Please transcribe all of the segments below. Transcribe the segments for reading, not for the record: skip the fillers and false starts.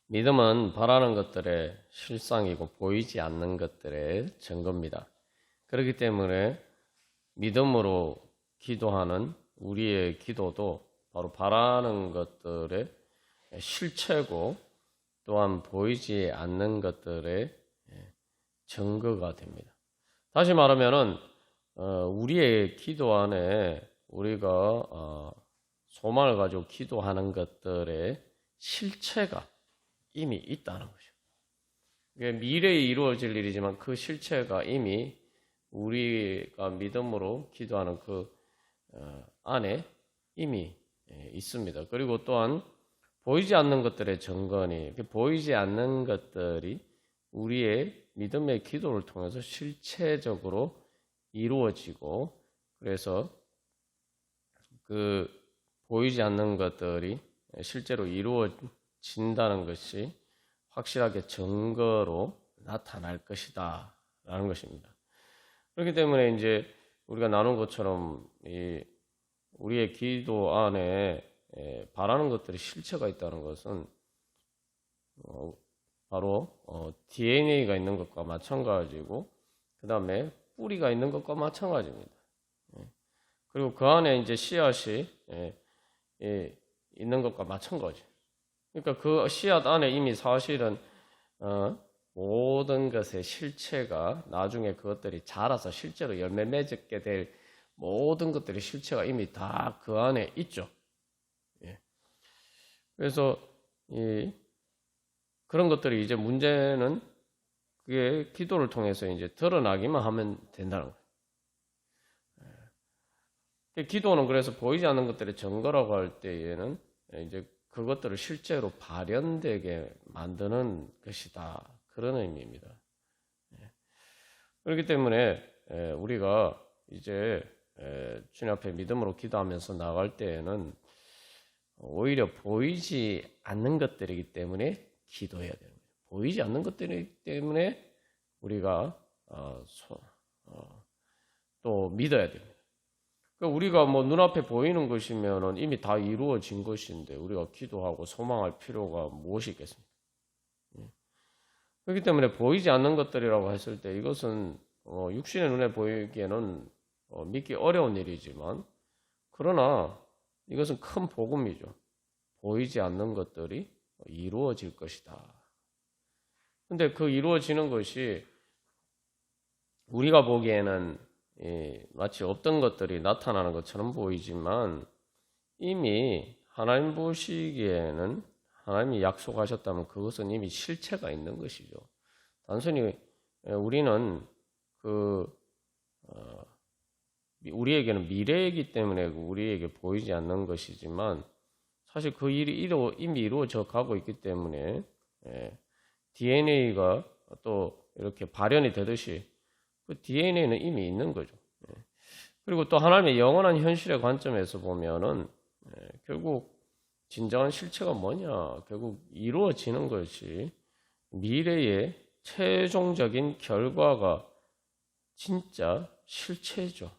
믿음은 바라는 것들의 실상이고 보이지 않는 것들의 증거입니다. 그렇기 때문에 믿음으로 기도하는 우리의 기도도 바로 바라는 것들의 실체고 또한 보이지 않는 것들의 증거가 됩니다. 다시 말하면은 우리의 기도 안에 우리가 소망을 가지고 기도하는 것들의 실체가 이미 있다는 거죠. 미래에 이루어질 일이지만 그 실체가 이미 우리가 믿음으로 기도하는 그 안에 이미 있습니다. 그리고 또한 보이지 않는 것들의 증거니 보이지 않는 것들이 우리의 믿음의 기도를 통해서 실체적으로 이루어지고 그래서 그 보이지 않는 것들이 실제로 이루어진다는 것이 확실하게 증거로 나타날 것이다 라는 것입니다. 그렇기 때문에 이제 우리가 나눈 것처럼 우리의 기도 안에 바라는 것들이 실체가 있다는 것은 바로 DNA가 있는 것과 마찬가지고 그 다음에 뿌리가 있는 것과 마찬가지입니다. 그리고 그 안에 이제 씨앗이 있는 것과 마찬가지. 그러니까 그 씨앗 안에 이미 사실은 모든 것의 실체가 나중에 그것들이 자라서 실제로 열매 맺게 될 모든 것들의 실체가 이미 다 그 안에 있죠. 그래서 그런 것들이 이제 문제는 그게 기도를 통해서 이제 드러나기만 하면 된다는 거예요. 기도는 그래서 보이지 않는 것들의 증거라고 할 때에는 이제 그것들을 실제로 발현되게 만드는 것이다. 그런 의미입니다. 그렇기 때문에 우리가 이제 주님 앞에 믿음으로 기도하면서 나갈 때에는 오히려 보이지 않는 것들이기 때문에 기도해야 되는 거예요. 보이지 않는 것들이기 때문에 우리가 또 믿어야 됩니다. 그러니까 우리가 뭐 눈앞에 보이는 것이면 이미 다 이루어진 것인데 우리가 기도하고 소망할 필요가 무엇이 있겠습니까? 그렇기 때문에 보이지 않는 것들이라고 했을 때 이것은 육신의 눈에 보이기에는 믿기 어려운 일이지만 그러나 이것은 큰 복음이죠. 보이지 않는 것들이 이루어질 것이다. 근데 그 이루어지는 것이 우리가 보기에는 마치 없던 것들이 나타나는 것처럼 보이지만 이미 하나님 보시기에는 하나님이 약속하셨다면 그것은 이미 실체가 있는 것이죠. 단순히 우리는 우리에게는 미래이기 때문에 우리에게 보이지 않는 것이지만 사실 그 일이 이미 이루어져 가고 있기 때문에 DNA가 또 이렇게 발현이 되듯이 그 DNA는 이미 있는 거죠. 그리고 또 하나님의 영원한 현실의 관점에서 보면은 결국 진정한 실체가 뭐냐? 결국 이루어지는 것이 미래의 최종적인 결과가 진짜 실체죠.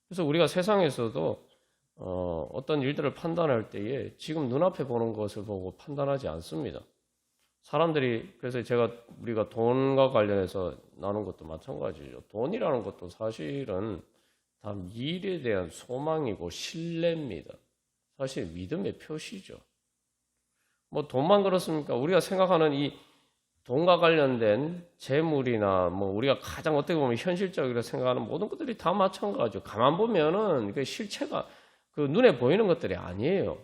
그래서 우리가 세상에서도 어떤 일들을 판단할 때에 지금 눈앞에 보는 것을 보고 판단하지 않습니다. 사람들이 그래서 우리가 돈과 관련해서 나눈 것도 마찬가지죠. 돈이라는 것도 사실은 다 미래에 대한 소망이고 신뢰입니다. 사실 믿음의 표시죠. 뭐 돈만 그렇습니까? 우리가 생각하는 이 돈과 관련된 재물이나 뭐 우리가 가장 어떻게 보면 현실적으로 생각하는 모든 것들이 다 마찬가지죠. 가만 보면은 그 실체가 그 눈에 보이는 것들이 아니에요.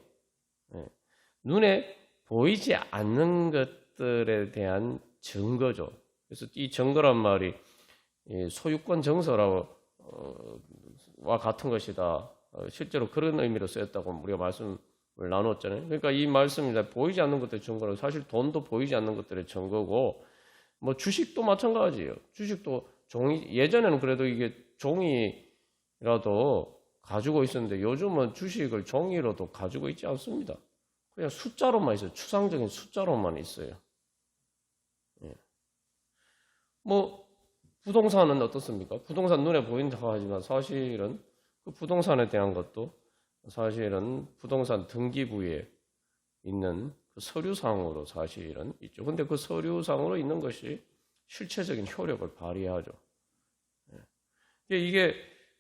눈에 보이지 않는 것들에 대한 증거죠. 그래서 이 증거란 말이 소유권 정서와 같은 것이다. 실제로 그런 의미로 쓰였다고 우리가 말씀을 나눴잖아요. 그러니까 이 말씀입니다. 보이지 않는 것들의 증거는 사실 돈도 보이지 않는 것들의 증거고 뭐 주식도 마찬가지예요. 주식도 예전에는 그래도 이게 종이라도 가지고 있었는데 요즘은 주식을 종이로도 가지고 있지 않습니다. 그냥 숫자로만 있어요. 추상적인 숫자로만 있어요. 뭐 부동산은 어떻습니까? 부동산 눈에 보인다고 하지만 사실은 그 부동산에 대한 것도 사실은 부동산 등기부에 있는 그 서류상으로 사실은 있죠. 근데 그 서류상으로 있는 것이 실체적인 효력을 발휘하죠. 이게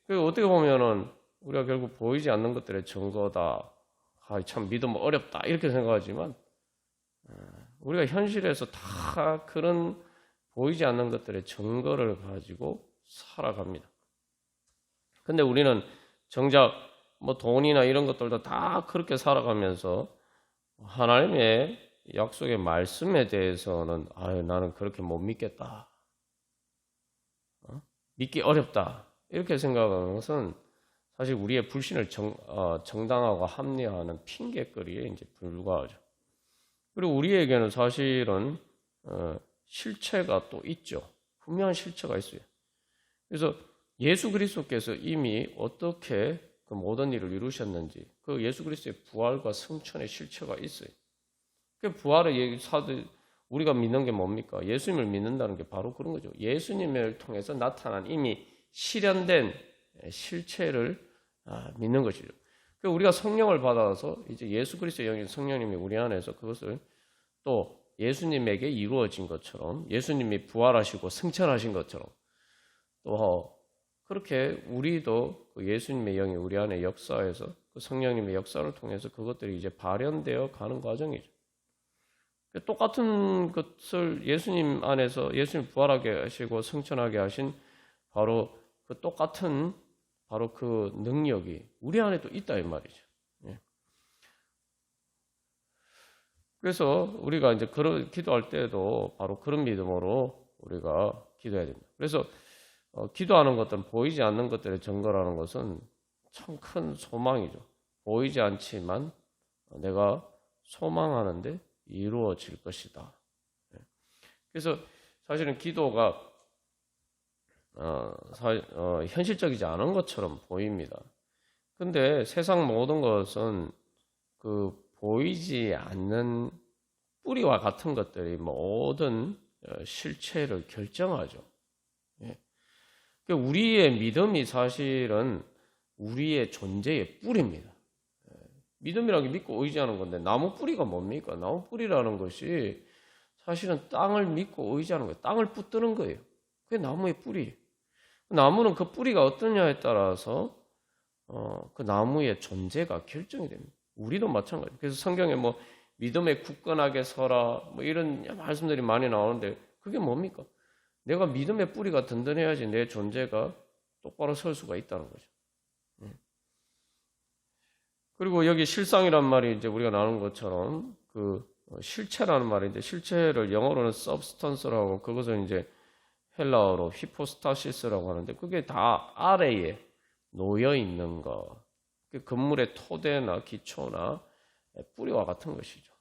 어떻게 보면은 우리가 결국 보이지 않는 것들의 증거다. 참 믿음 어렵다. 이렇게 생각하지만 우리가 현실에서 다 그런 보이지 않는 것들의 증거를 가지고 살아갑니다. 근데 우리는 정작 뭐 돈이나 이런 것들도 다 그렇게 살아가면서 하나님의 약속의 말씀에 대해서는 나는 그렇게 못 믿겠다. 믿기 어렵다. 이렇게 생각하는 것은 사실 우리의 불신을 정당화하고 합리화하는 핑계거리에 이제 불과하죠. 그리고 우리에게는 사실은 실체가 또 있죠. 분명한 실체가 있어요. 그래서 예수 그리스도께서 이미 어떻게 그 모든 일을 이루셨는지 그 예수 그리스도의 부활과 승천의 실체가 있어요. 그 부활의 우리가 믿는 게 뭡니까? 예수님을 믿는다는 게 바로 그런 거죠. 예수님을 통해서 나타난 이미 실현된 실체를 믿는 것이죠. 우리가 성령을 받아서 이제 예수 그리스도의 영인 성령님이 우리 안에서 그것을 또 예수님에게 이루어진 것처럼 예수님이 부활하시고 승천하신 것처럼 또 그렇게 우리도 그 예수님의 영이 우리 안에 역사해서 그 성령님의 역사를 통해서 그것들이 이제 발현되어 가는 과정이죠. 똑같은 것을 예수님 안에서 예수님 부활하게 하시고 승천하게 하신 바로 그 똑같은 바로 그 능력이 우리 안에도 있다 이 말이죠. 그래서 우리가 이제 기도할 때도 바로 그런 믿음으로 우리가 기도해야 됩니다. 그래서 기도하는 것들은 보이지 않는 것들의 증거라는 것은 참 큰 소망이죠. 보이지 않지만 내가 소망하는데 이루어질 것이다. 그래서 사실은 기도가 현실적이지 않은 것처럼 보입니다. 근데 세상 모든 것은 그 보이지 않는 뿌리와 같은 것들이 모든 실체를 결정하죠. 우리의 믿음이 사실은 우리의 존재의 뿌리입니다. 믿음이라는 게 믿고 의지하는 건데 나무 뿌리가 뭡니까? 나무 뿌리라는 것이 사실은 땅을 믿고 의지하는 거예요. 땅을 붙드는 거예요. 그게 나무의 뿌리. 나무는 그 뿌리가 어떠냐에 따라서 그 나무의 존재가 결정이 됩니다. 우리도 마찬가지예요. 그래서 성경에 뭐 믿음에 굳건하게 서라 뭐 이런 말씀들이 많이 나오는데 그게 뭡니까? 내가 믿음의 뿌리가 든든해야지 내 존재가 똑바로 설 수가 있다는 거죠. 그리고 여기 실상이란 말이 이제 우리가 나눈 것처럼 그 실체라는 말인데 실체를 영어로는 substance라고 그것은 이제 헬라어로 히포스타시스라고 하는데 그게 다 아래에 놓여 있는 거. 건물의 토대나 기초나 뿌리와 같은 것이죠.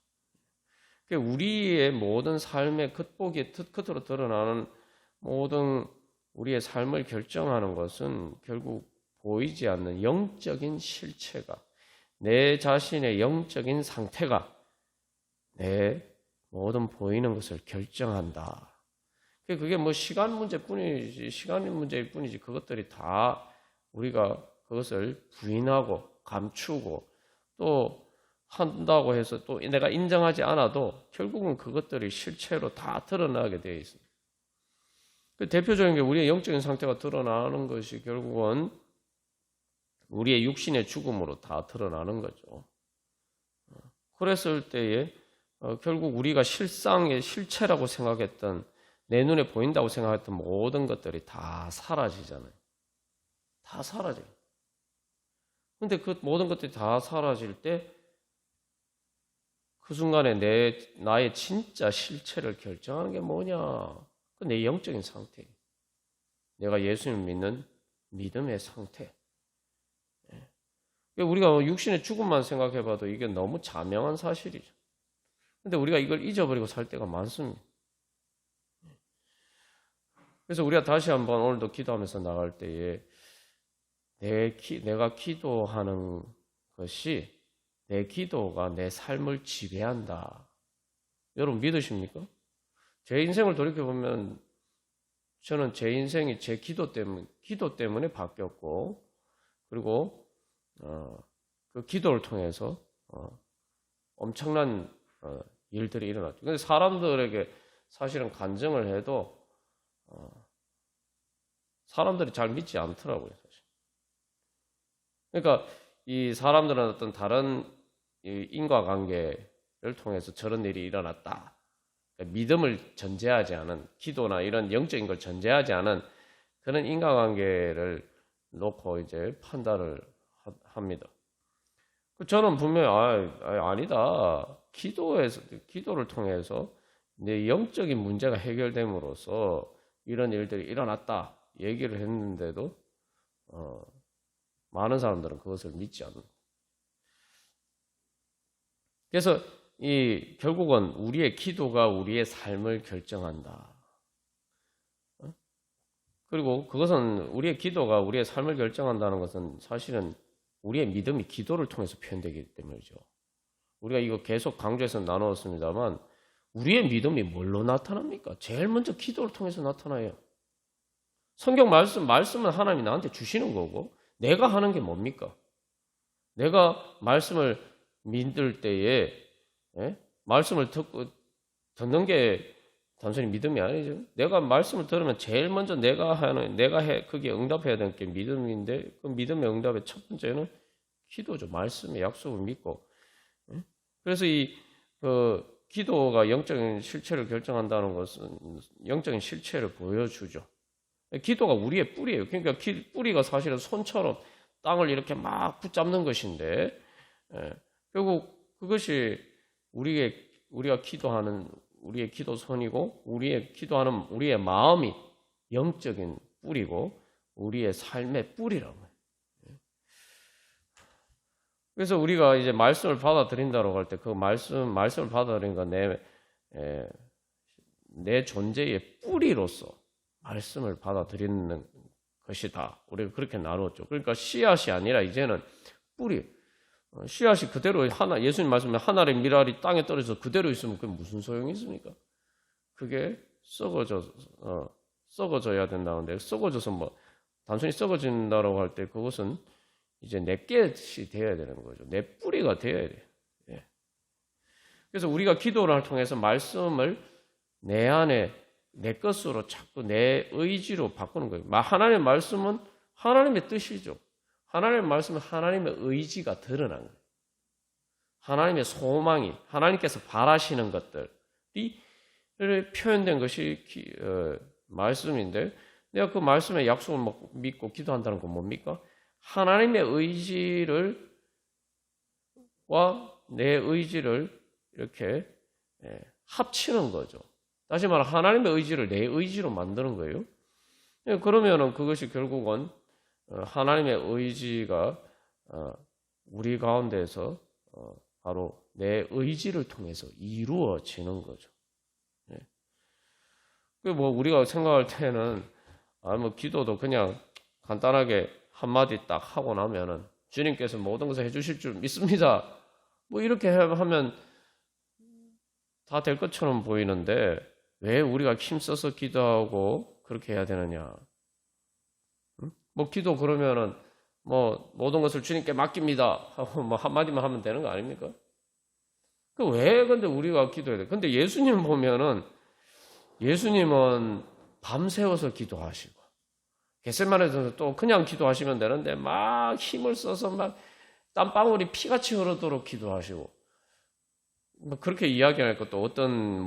우리의 모든 삶의 겉으로 드러나는 모든 우리의 삶을 결정하는 것은 결국 보이지 않는 영적인 실체가 내 자신의 영적인 상태가 내 모든 보이는 것을 결정한다. 그게 뭐 시간 문제일 뿐이지 그것들이 다 우리가 그것을 부인하고 감추고 또 한다고 해서 또 내가 인정하지 않아도 결국은 그것들이 실체로 다 드러나게 되어 있습니다. 그 대표적인 게 우리의 영적인 상태가 드러나는 것이 결국은 우리의 육신의 죽음으로 다 드러나는 거죠. 그랬을 때에 결국 우리가 실상의 실체라고 생각했던 내 눈에 보인다고 생각했던 모든 것들이 다 사라지잖아요. 다 사라져요. 근데 그 모든 것들이 다 사라질 때 그 순간에 나의 진짜 실체를 결정하는 게 뭐냐? 그 내 영적인 상태. 내가 예수님을 믿는 믿음의 상태. 우리가 육신의 죽음만 생각해봐도 이게 너무 자명한 사실이죠. 근데 우리가 이걸 잊어버리고 살 때가 많습니다. 그래서 우리가 다시 한번 오늘도 기도하면서 나갈 때에 내가 기도하는 것이 내 기도가 내 삶을 지배한다. 여러분 믿으십니까? 제 인생을 돌이켜보면 저는 제 인생이 제 기도 때문에 바뀌었고 그리고 그 기도를 통해서 엄청난 일들이 일어났죠. 근데 사람들에게 사실은 간증을 해도 사람들이 잘 믿지 않더라고요, 사실. 그러니까 이 사람들은 어떤 다른 인과관계를 통해서 저런 일이 일어났다. 그러니까 믿음을 전제하지 않은 기도나 이런 영적인 걸 전제하지 않은 그런 인과관계를 놓고 이제 판단을 합니다. 저는 분명히 아니다. 기도를 통해서 내 영적인 문제가 해결됨으로써 이런 일들이 일어났다 얘기를 했는데도 많은 사람들은 그것을 믿지 않는. 그래서 결국은 우리의 기도가 우리의 삶을 결정한다. 그리고 그것은 우리의 기도가 우리의 삶을 결정한다는 것은 사실은 우리의 믿음이 기도를 통해서 표현되기 때문이죠. 우리가 이거 계속 강조해서 나누었습니다만 우리의 믿음이 뭘로 나타납니까? 제일 먼저 기도를 통해서 나타나요. 성경 말씀은 하나님이 나한테 주시는 거고 내가 하는 게 뭡니까? 내가 말씀을 믿을 때에 말씀을 듣는 게 단순히 믿음이 아니죠. 내가 말씀을 들으면 제일 먼저 그게 응답해야 되는 게 믿음인데 그 믿음의 응답의 첫 번째는 기도죠. 말씀의 약속을 믿고. 그래서 기도가 영적인 실체를 결정한다는 것은 영적인 실체를 보여주죠. 기도가 우리의 뿌리예요. 그러니까 뿌리가 사실은 손처럼 땅을 이렇게 막 붙잡는 것인데 결국 그것이 우리가 기도하는 우리의 기도선이고 우리의 기도하는 우리의 마음이 영적인 뿌리고 우리의 삶의 뿌리라고 해요. 그래서 우리가 이제 말씀을 받아들인다고 할 때 그 말씀을 받아들인 건 내 존재의 뿌리로서 말씀을 받아들이는 것이다. 우리가 그렇게 나누었죠. 그러니까 씨앗이 아니라 이제는 뿌리. 씨앗이 그대로 예수님 말씀에 하늘의 밀알이 땅에 떨어져서 그대로 있으면 그게 무슨 소용이 있습니까? 그게 썩어져야 된다는데 썩어져서 단순히 썩어진다고 할 때 그것은 이제 내 깨시 되어야 되는 거죠. 내 뿌리가 되어야 돼요. 예. 그래서 우리가 기도를 통해서 말씀을 내 안에 내 것으로 자꾸 내 의지로 바꾸는 거예요. 하나님의 말씀은 하나님의 뜻이죠. 하나님의 말씀은 하나님의 의지가 드러난 거예요. 하나님의 소망이 하나님께서 바라시는 것들이 표현된 것이 말씀인데 내가 그 말씀의 약속을 믿고 기도한다는 건 뭡니까? 하나님의 의지를 내 의지를 이렇게 합치는 거죠. 다시 말해 하나님의 의지를 내 의지로 만드는 거예요. 그러면은 그것이 결국은 하나님의 의지가 우리 가운데서 바로 내 의지를 통해서 이루어지는 거죠. 우리가 생각할 때는 기도도 그냥 간단하게 한마디 딱 하고 나면은 주님께서 모든 것을 해주실 줄 믿습니다. 이렇게 하면 다 될 것처럼 보이는데 왜 우리가 힘써서 기도하고 그렇게 해야 되느냐? 기도 그러면은 모든 것을 주님께 맡깁니다 하고 한마디만 하면 되는 거 아닙니까? 왜 근데 우리가 기도해야 돼? 근데 예수님 보면은 예수님은 밤새워서 기도하시고 겟세마네에서 또 그냥 기도하시면 되는데 막 힘을 써서 막 땀방울이 피같이 흐르도록 기도하시고 그렇게 이야기하니까 또 어떤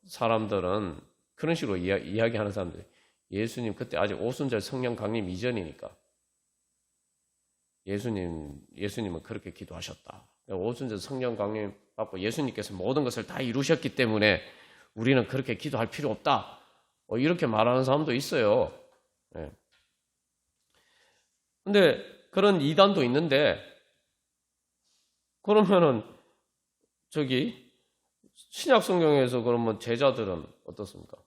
사람들은 그런 식으로 이야기하는 사람들 예수님 그때 아직 오순절 성령 강림 이전이니까 예수님은 그렇게 기도하셨다. 오순절 성령 강림 받고 예수님께서 모든 것을 다 이루셨기 때문에 우리는 그렇게 기도할 필요 없다. 이렇게 말하는 사람도 있어요. 근데 그런 이단도 있는데 그러면은 신약 성경에서 그러면 제자들은 어떻습니까?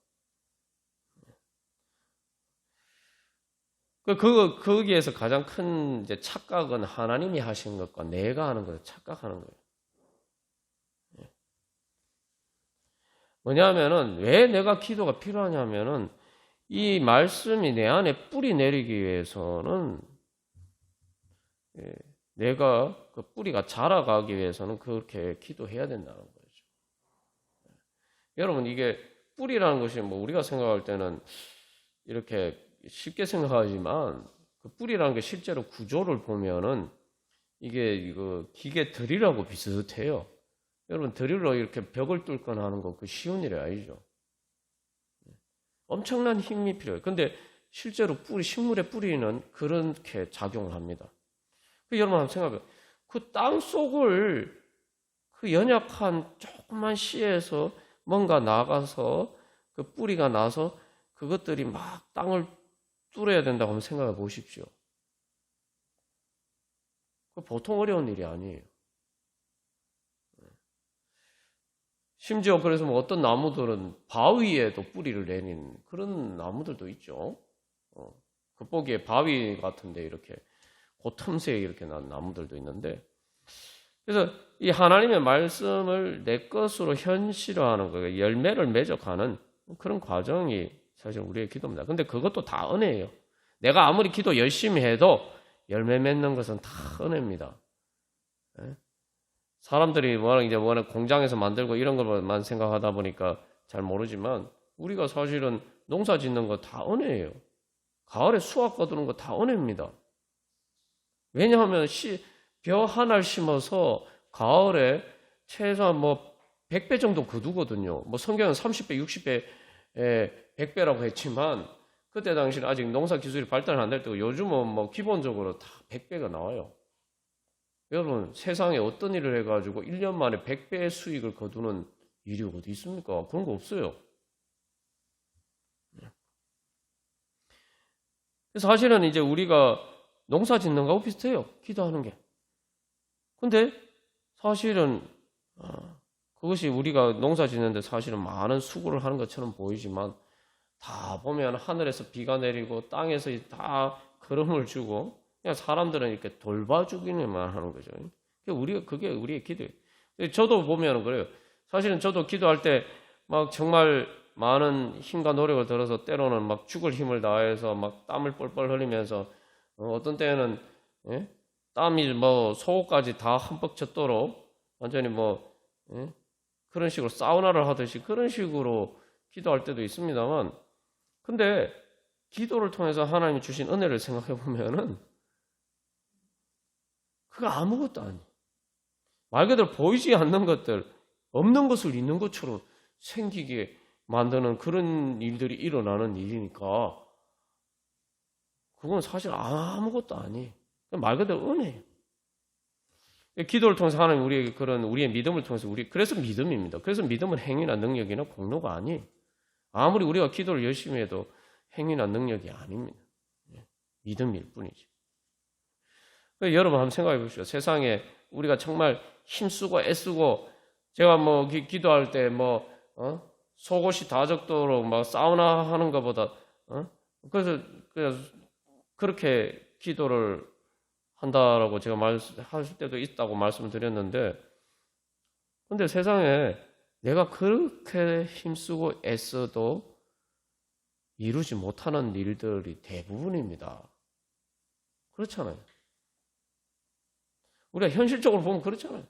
거기에서 가장 큰 이제 착각은 하나님이 하신 것과 내가 하는 것을 착각하는 거예요. 뭐냐면은 왜 내가 기도가 필요하냐면은 이 말씀이 내 안에 뿌리 내리기 위해서는 내가 그 뿌리가 자라가기 위해서는 그렇게 기도해야 된다는 거죠. 여러분, 이게 뿌리라는 것이 뭐 우리가 생각할 때는 이렇게 쉽게 생각하지만 그 뿌리라는 게 실제로 구조를 보면은 이게 이거 기계 드릴하고 비슷해요. 여러분, 드릴로 이렇게 벽을 뚫거나 하는 거 그 쉬운 일이 아니죠. 엄청난 힘이 필요해요. 근데 실제로 식물의 뿌리는 그렇게 작용을 합니다. 여러분 한번 생각해요. 그 땅 속을 그 연약한 조그만 씨에서 뭔가 나가서 그 뿌리가 나서 그것들이 막 땅을 뚫어야 된다고 한번 생각해 보십시오. 그 보통 어려운 일이 아니에요. 심지어 그래서 뭐 어떤 나무들은 바위에도 뿌리를 내리는 그런 나무들도 있죠. 겉보기에 바위 같은데 이렇게 그 틈새에 이렇게 난 나무들도 있는데, 그래서 이 하나님의 말씀을 내 것으로 현실화하는 거예요. 열매를 맺어가는 그런 과정이 사실 우리의 기도입니다. 근데 그것도 다 은혜예요. 내가 아무리 기도 열심히 해도 열매 맺는 것은 다 은혜입니다. 사람들이 워낙 공장에서 만들고 이런 것만 생각하다 보니까 잘 모르지만 우리가 사실은 농사 짓는 거 다 은혜예요. 가을에 수확 거두는 거 다 은혜입니다. 왜냐하면 벼 하나를 심어서 가을에 최소한 뭐 100배 정도 거두거든요. 뭐 성경은 30배, 60배, 100배라고 했지만 그때 당시는 아직 농사 기술이 발달 안 될 때고 요즘은 뭐 기본적으로 다 100배가 나와요. 여러분, 세상에 어떤 일을 해가지고 1년 만에 100배의 수익을 거두는 일이 어디 있습니까? 그런 거 없어요. 사실은 이제 우리가 농사 짓는 거하고 비슷해요. 기도하는 게. 근데 사실은 그것이 우리가 농사 짓는데 사실은 많은 수고를 하는 것처럼 보이지만 다 보면 하늘에서 비가 내리고 땅에서 다 걸음을 주고 그냥 사람들은 이렇게 돌봐주기만 하는 거죠. 그게 우리의 기도예요. 저도 보면 그래요. 사실은 저도 기도할 때 막 정말 많은 힘과 노력을 들어서 때로는 막 죽을 힘을 다해서 막 땀을 뻘뻘 흘리면서 어떤 때는 땀이 뭐 속옷까지 다 흠뻑 젖도록 완전히 뭐 그런 식으로 사우나를 하듯이 그런 식으로 기도할 때도 있습니다만, 근데 기도를 통해서 하나님이 주신 은혜를 생각해 보면은 그거 아무것도 아니에요. 말 그대로 보이지 않는 것들, 없는 것을 있는 것처럼 생기게 만드는 그런 일들이 일어나는 일이니까 그건 사실 아무것도 아니에요. 말 그대로 은혜예요. 기도를 통해서 하나님 우리에게 그런 우리의 믿음을 통해서 그래서 믿음입니다. 그래서 믿음은 행위나 능력이나 공로가 아니에요. 아무리 우리가 기도를 열심히 해도 행위나 능력이 아닙니다. 믿음일 뿐이죠. 여러분 한번 생각해 보십시오. 세상에 우리가 정말 힘쓰고 애쓰고 제가 뭐 기도할 때 뭐 속옷이 다 젖도록 막 사우나 하는 것보다 그래서 그렇게 기도를 한다라고 제가 하실 때도 있다고 말씀을 드렸는데, 근데 세상에 내가 그렇게 힘쓰고 애써도 이루지 못하는 일들이 대부분입니다. 그렇잖아요. 우리가 현실적으로 보면 그렇잖아요.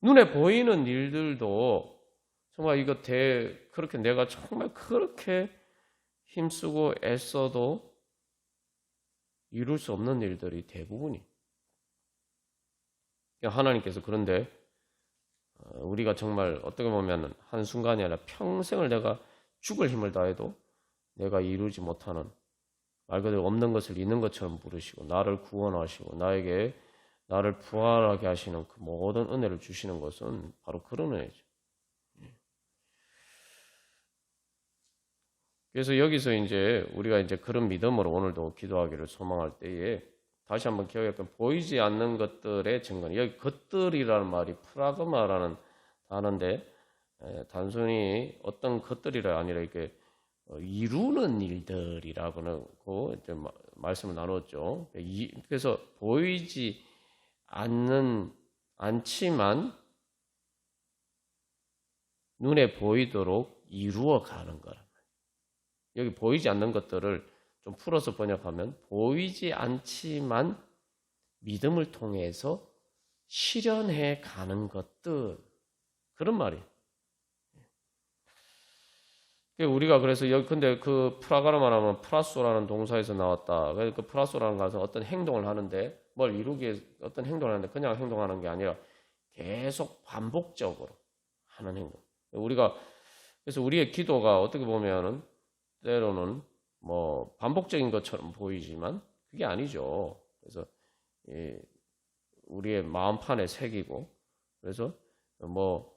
눈에 보이는 일들도 정말 그렇게 내가 정말 그렇게 힘쓰고 애써도 이룰 수 없는 일들이 대부분이. 하나님께서 그런데 우리가 정말 어떻게 보면 한순간이 아니라 평생을 내가 죽을 힘을 다해도 내가 이루지 못하는, 말 그대로 없는 것을 있는 것처럼 부르시고 나를 구원하시고 나를 부활하게 하시는 그 모든 은혜를 주시는 것은 바로 그런 은혜죠. 그래서 여기서 이제 우리가 이제 그런 믿음으로 오늘도 기도하기를 소망할 때에 다시 한번 기억했던 보이지 않는 것들의 증거. 여기 것들이라는 말이 프라그마라는 단어인데 단순히 어떤 것들이라 아니라 이렇게 이루는 일들이라고는 이제 말씀을 나눴죠. 그래서 보이지 않지만 눈에 보이도록 이루어가는 거란 말이에요. 여기 보이지 않는 것들을 좀 풀어서 번역하면 보이지 않지만 믿음을 통해서 실현해 가는 것들, 그런 말이에요. 우리가 그래서 근데 그 프라가르만 하면 프라소라는 동사에서 나왔다. 그 프라소라는 것은 어떤 행동을 하는데, 뭘 이루기 위해 어떤 행동을 하는데 그냥 행동하는 게 아니라 계속 반복적으로 하는 행동. 그래서 우리의 기도가 어떻게 보면은 때로는 뭐 반복적인 것처럼 보이지만 그게 아니죠. 그래서 우리의 마음판에 새기고, 그래서 뭐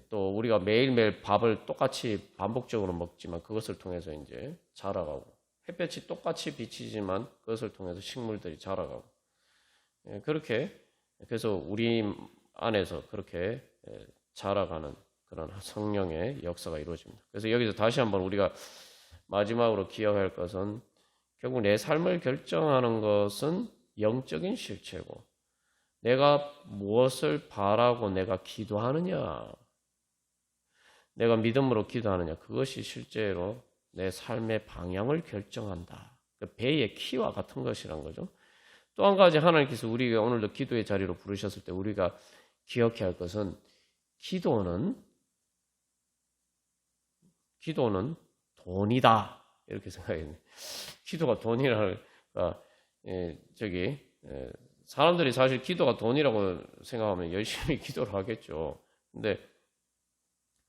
또 우리가 매일매일 밥을 똑같이 반복적으로 먹지만 그것을 통해서 이제 자라가고, 햇볕이 똑같이 비치지만 그것을 통해서 식물들이 자라가고, 그렇게 그래서 우리 안에서 그렇게 자라가는 그런 성령의 역사가 이루어집니다. 그래서 여기서 다시 한번 우리가 마지막으로 기억할 것은, 결국 내 삶을 결정하는 것은 영적인 실체고, 내가 무엇을 바라고 내가 기도하느냐, 내가 믿음으로 기도하느냐, 그것이 실제로 내 삶의 방향을 결정한다. 그 배의 키와 같은 것이란 거죠. 또 한 가지, 하나님께서 우리가 오늘도 기도의 자리로 부르셨을 때 우리가 기억해야 할 것은, 기도는 돈이다, 이렇게 생각했네. 기도가 돈이라는, 사람들이 사실 기도가 돈이라고 생각하면 열심히 기도를 하겠죠. 근데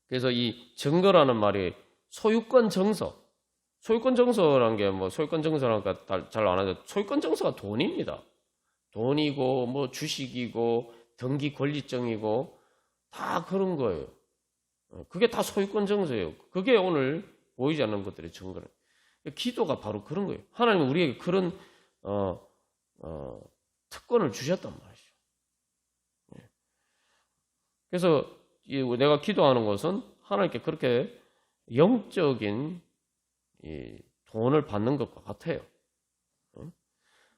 그래서 이 증거라는 말이 소유권 정서라는 게 뭐 소유권 정서라니까 잘 안 하죠. 소유권 정서가 돈입니다. 돈이고 뭐 주식이고 등기 권리증이고 다 그런 거예요. 그게 다 소유권 정서예요. 그게 오늘 보이지 않는 것들의 증거는. 기도가 바로 그런 거예요. 하나님은 우리에게 그런 특권을 주셨단 말이죠. 그래서 내가 기도하는 것은 하나님께 그렇게 영적인 돈을 받는 것과 같아요.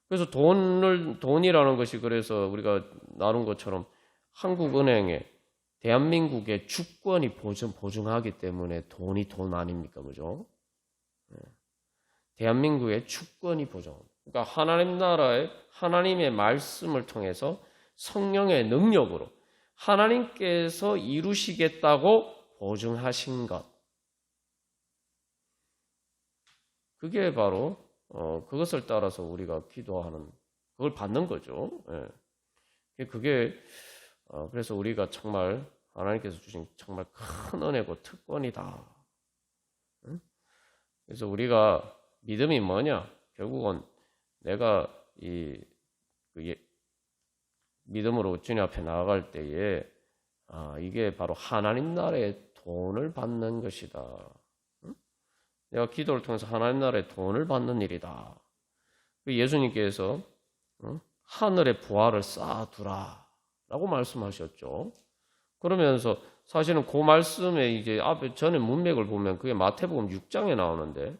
그래서 돈이라는 것이, 그래서 우리가 나눈 것처럼 한국은행에 대한민국의 주권이 보증하기 때문에 돈이 돈 아닙니까? 그죠? 대한민국의 주권이 보증합니다. 그러니까 하나님 나라의 하나님의 말씀을 통해서 성령의 능력으로 하나님께서 이루시겠다고 보증하신 것, 그게 바로 그것을 따라서 우리가 기도하는, 그걸 받는 거죠. 그게 그래서 우리가 정말 하나님께서 주신 정말 큰 은혜고 특권이다. 그래서 우리가 믿음이 뭐냐? 결국은 내가 믿음으로 주님 앞에 나아갈 때에 이게 바로 하나님 나라의 돈을 받는 것이다. 내가 기도를 통해서 하나님 나라의 돈을 받는 일이다. 예수님께서 하늘의 부활을 쌓아두라 라고 말씀하셨죠. 그러면서 사실은 그 말씀에 이제 앞에 전에 문맥을 보면 그게 마태복음 6장에 나오는데,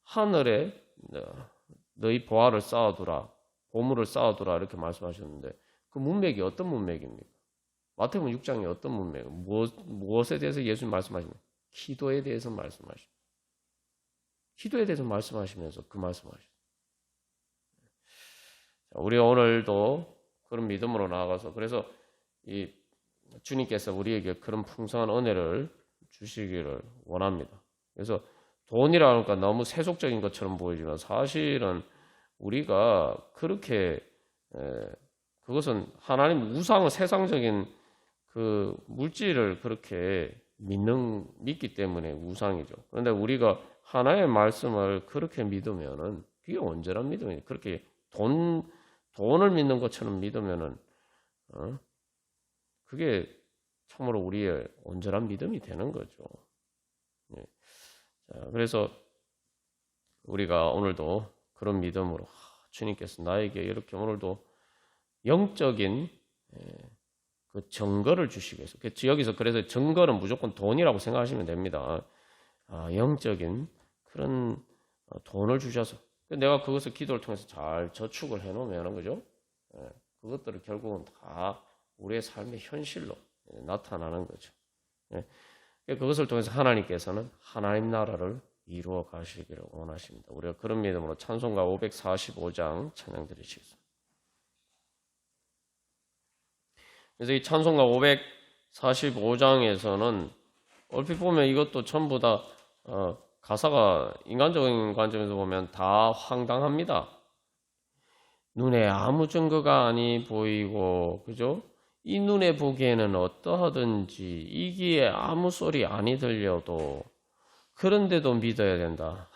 하늘에 너희 부활을 쌓아두라, 보물을 쌓아두라 이렇게 말씀하셨는데, 그 문맥이 어떤 문맥입니까? 마태복음 6장이 어떤 문맥이에요? 무엇에 대해서 예수님 말씀하십니까? 기도에 대해서 말씀하십니다. 기도에 대해서 말씀하시면서 그 말씀하십니다. 우리 오늘도 그런 믿음으로 나아가서, 그래서 이 주님께서 우리에게 그런 풍성한 은혜를 주시기를 원합니다. 그래서 돈이라니까 너무 세속적인 것처럼 보이지만 사실은 우리가 그렇게 그것은 하나님 우상은 세상적인 그 물질을 그렇게 믿기 때문에 우상이죠. 그런데 우리가 하나의 말씀을 그렇게 믿으면은 그게 온전한 믿음이에요. 그렇게 돈을 믿는 것처럼 믿으면은 그게 참으로 우리의 온전한 믿음이 되는 거죠. 자, 그래서 우리가 오늘도 그런 믿음으로 주님께서 나에게 이렇게 오늘도 영적인 그 증거를 주시기 위해서, 여기서 그래서 증거는 무조건 돈이라고 생각하시면 됩니다. 영적인 그런 돈을 주셔서 내가 그것을 기도를 통해서 잘 저축을 해놓으면, 그죠? 그것들을 결국은 다 우리의 삶의 현실로 나타나는 거죠. 그것을 통해서 하나님께서는 하나님 나라를 이루어 가시기를 원하십니다. 우리가 그런 믿음으로 찬송가 545장 찬양 드리시겠습니다. 그래서 이 찬송가 545장에서는 얼핏 보면 이것도 전부 다 가사가 인간적인 관점에서 보면 다 황당합니다. 눈에 아무 증거가 아니 보이고, 그죠? 이 눈에 보기에는 어떠하든지 이기에 아무 소리 아니 들려도 그런데도 믿어야 된다.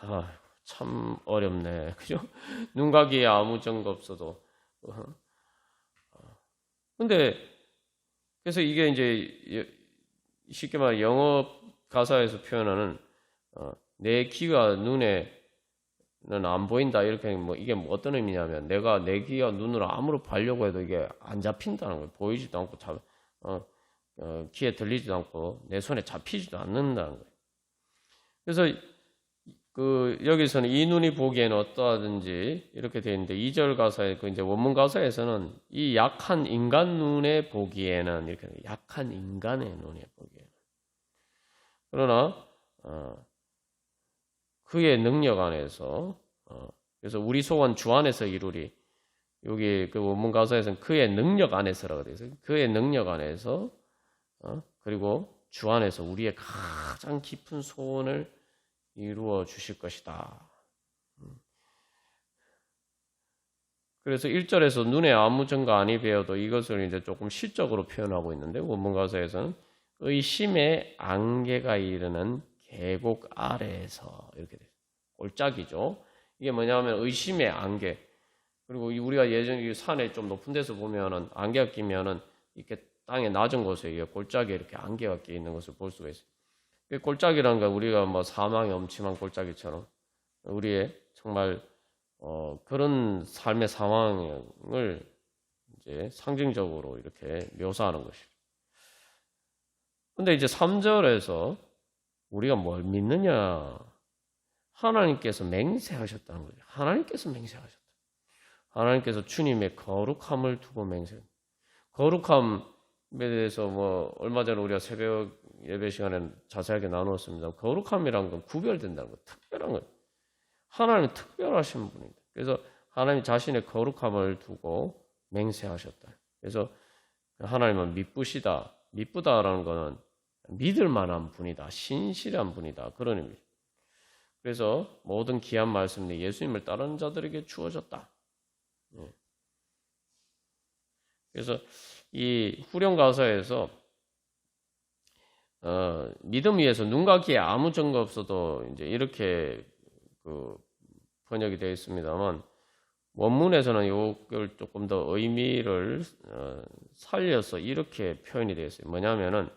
참 어렵네. 그죠? 눈과 귀에 아무 증거 없어도. 근데 그래서 이게 이제 쉽게 말해 영어 가사에서 표현하는 내 귀와 눈에는 안 보인다 이렇게 이게 어떤 의미냐면 내가 내 귀와 눈으로 아무리 보려고 해도 이게 안 잡힌다는 거예요. 보이지도 않고 귀에 들리지도 않고 내 손에 잡히지도 않는다는 거예요. 그래서 여기서는 이 눈이 보기에는 어떠하든지 이렇게 되어 있는데 2절 가사에 이제 원문 가사에서는 이 약한 인간 눈에 보기에는 이렇게 약한 인간의 눈에 보기에는 그러나 그의 능력 안에서 그래서 우리 소원 주 안에서 이루리 여기 그 원문 가사에서는 그의 능력 안에서라고 되어 있어요. 그의 능력 안에서 그리고 주 안에서 우리의 가장 깊은 소원을 이루어 주실 것이다. 그래서 1절에서 눈에 아무 증거 아니 배어도 이것을 이제 조금 시적으로 표현하고 있는데 원문 가사에서는 의심의 안개가 이르는 계곡 아래에서 이렇게 돼요. 골짜기죠. 이게 뭐냐면 의심의 안개. 그리고 우리가 예전에 산에 좀 높은 데서 보면은 안개가 끼면은 이렇게 땅에 낮은 곳에 골짜기에 이렇게 안개가 끼 있는 것을 볼 수가 있어요. 골짜기라는 건 우리가 뭐 사망의 엄침한 골짜기처럼 우리의 정말 그런 삶의 상황을 이제 상징적으로 이렇게 묘사하는 것이죠. 근데 이제 3절에서 우리가 뭘 믿느냐? 하나님께서 맹세하셨다는 거죠. 하나님께서 맹세하셨다. 하나님께서 주님의 거룩함을 두고 맹세. 거룩함에 대해서 뭐 얼마 전에 우리가 새벽 예배 시간에 자세하게 나누었습니다. 거룩함이란 건 구별된다는 거, 특별한 거. 하나님은 특별하신 분입니다. 그래서 하나님 자신의 거룩함을 두고 맹세하셨다. 그래서 하나님은 미쁘시다. 미쁘다라는 것은 믿을 만한 분이다. 신실한 분이다. 그런 의미입니다. 그래서 모든 귀한 말씀은 예수님을 따르는 자들에게 주어졌다. 그래서 이 후렴 가사에서 믿음 위에서 눈과 귀에 아무 증거 없어도 이제 이렇게 번역이 되어 있습니다만 원문에서는 이걸 조금 더 의미를 살려서 이렇게 표현이 되어 있어요. 뭐냐면은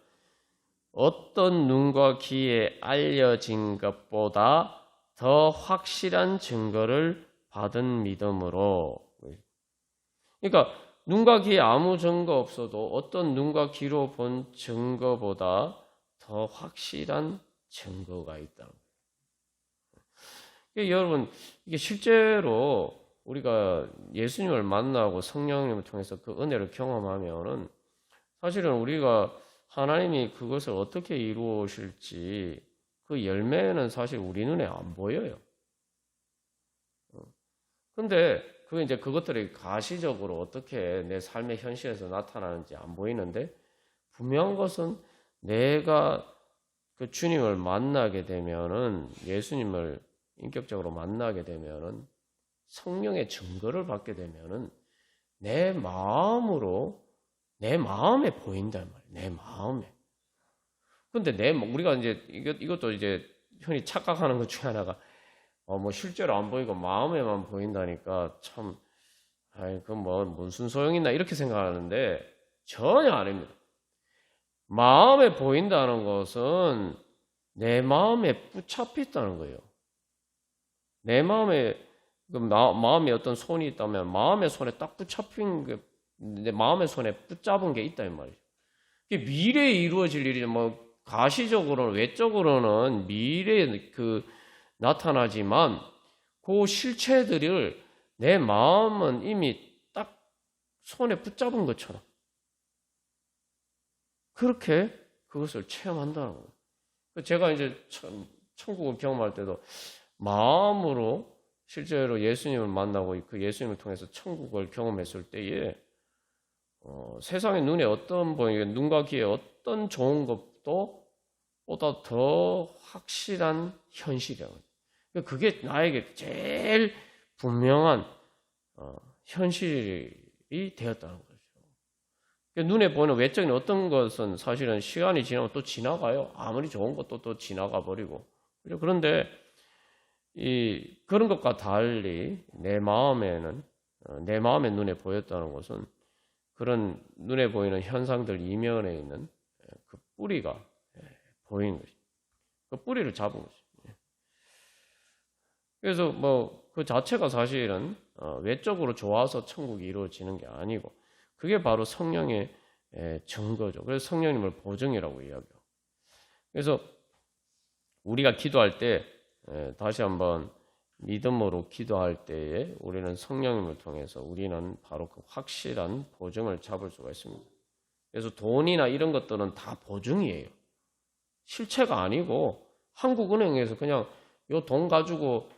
어떤 눈과 귀에 알려진 것보다 더 확실한 증거를 받은 믿음으로. 그러니까 눈과 귀에 아무 증거 없어도 어떤 눈과 귀로 본 증거보다 더 확실한 증거가 있다. 여러분, 이게 실제로 우리가 예수님을 만나고 성령님을 통해서 그 은혜를 경험하면은 사실은 우리가 하나님이 그것을 어떻게 이루어실지 그 열매는 사실 우리 눈에 안 보여요. 근데 이제 그것들이 가시적으로 어떻게 내 삶의 현실에서 나타나는지 안 보이는데 분명한 것은 내가 그 주님을 만나게 되면은 예수님을 인격적으로 만나게 되면은 성령의 증거를 받게 되면은 내 마음에 보인단 말이에요. 내 마음에. 근데 우리가 이제 이것도 이제 흔히 착각하는 것 중에 하나가 뭐 실제로 안 보이고 마음에만 보인다니까 참 그 뭐 무슨 소용 있나 이렇게 생각하는데 전혀 아닙니다. 마음에 보인다는 것은 내 마음에 붙잡혀 있다는 거예요. 내 마음에 마음에 어떤 손이 있다면 마음의 손에 딱 붙잡힌 게 내 마음의 손에 붙잡은 게 있다 이 말이죠. 이게 미래에 이루어질 일이 뭐 가시적으로는 외적으로는 미래에 나타나지만 그 실체들을 내 마음은 이미 딱 손에 붙잡은 것처럼 그렇게 그것을 체험한다는 거예요. 제가 이제 천국을 경험할 때도 마음으로 실제로 예수님을 만나고 그 예수님을 통해서 천국을 경험했을 때에 세상의 눈에 어떤 눈과 귀에 어떤 좋은 것도 보다 더 확실한 현실이에요. 그게 나에게 제일 분명한 현실이 되었다는 거죠. 눈에 보이는 외적인 어떤 것은 사실은 시간이 지나면 또 지나가요. 아무리 좋은 것도 또 지나가 버리고. 그런데 그런 것과 달리 내 마음의 눈에 보였다는 것은 그런 눈에 보이는 현상들 이면에 있는 그 뿌리가 보이는 것이. 그 뿌리를 잡은 것이. 그래서 그 자체가 사실은 외적으로 좋아서 천국이 이루어지는 게 아니고 그게 바로 성령의 증거죠. 그래서 성령님을 보증이라고 이야기해요. 그래서 우리가 기도할 때 다시 한번 믿음으로 기도할 때에 우리는 성령님을 통해서 우리는 바로 그 확실한 보증을 잡을 수가 있습니다. 그래서 돈이나 이런 것들은 다 보증이에요. 실체가 아니고 한국은행에서 그냥 이 돈 가지고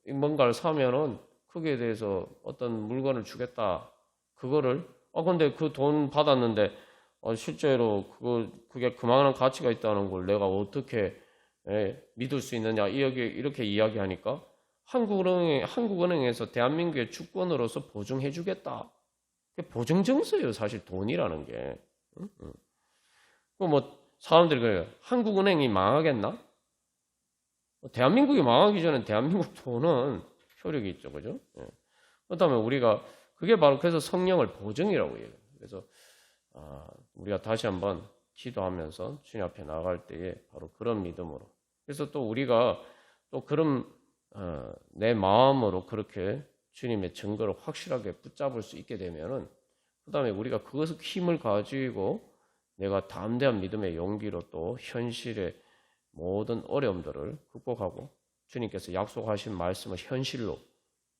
뭔가를 사면은 거기에 대해서 어떤 물건을 주겠다. 그거를 근데 그 돈 받았는데 실제로 그게 그만한 가치가 있다는 걸 내가 어떻게 믿을 수 있느냐 이렇게 이야기하니까 한국은행에서 대한민국의 주권으로서 보증해 주겠다. 보증증서예요. 사실 돈이라는 게. 사람들이 그래요. 한국은행이 망하겠나? 대한민국이 망하기 전에 대한민국 돈은 효력이 있죠. 그죠? 그렇다면 우리가 그게 바로 그래서 성령을 보증이라고 해요. 그래서 우리가 다시 한번 기도하면서 주님 앞에 나갈 때에 바로 그런 믿음으로. 그래서 또 우리가 또 그런 내 마음으로 그렇게 주님의 증거를 확실하게 붙잡을 수 있게 되면은 그다음에 우리가 그것을 힘을 가지고 내가 담대한 믿음의 용기로 또 현실의 모든 어려움들을 극복하고 주님께서 약속하신 말씀을 현실로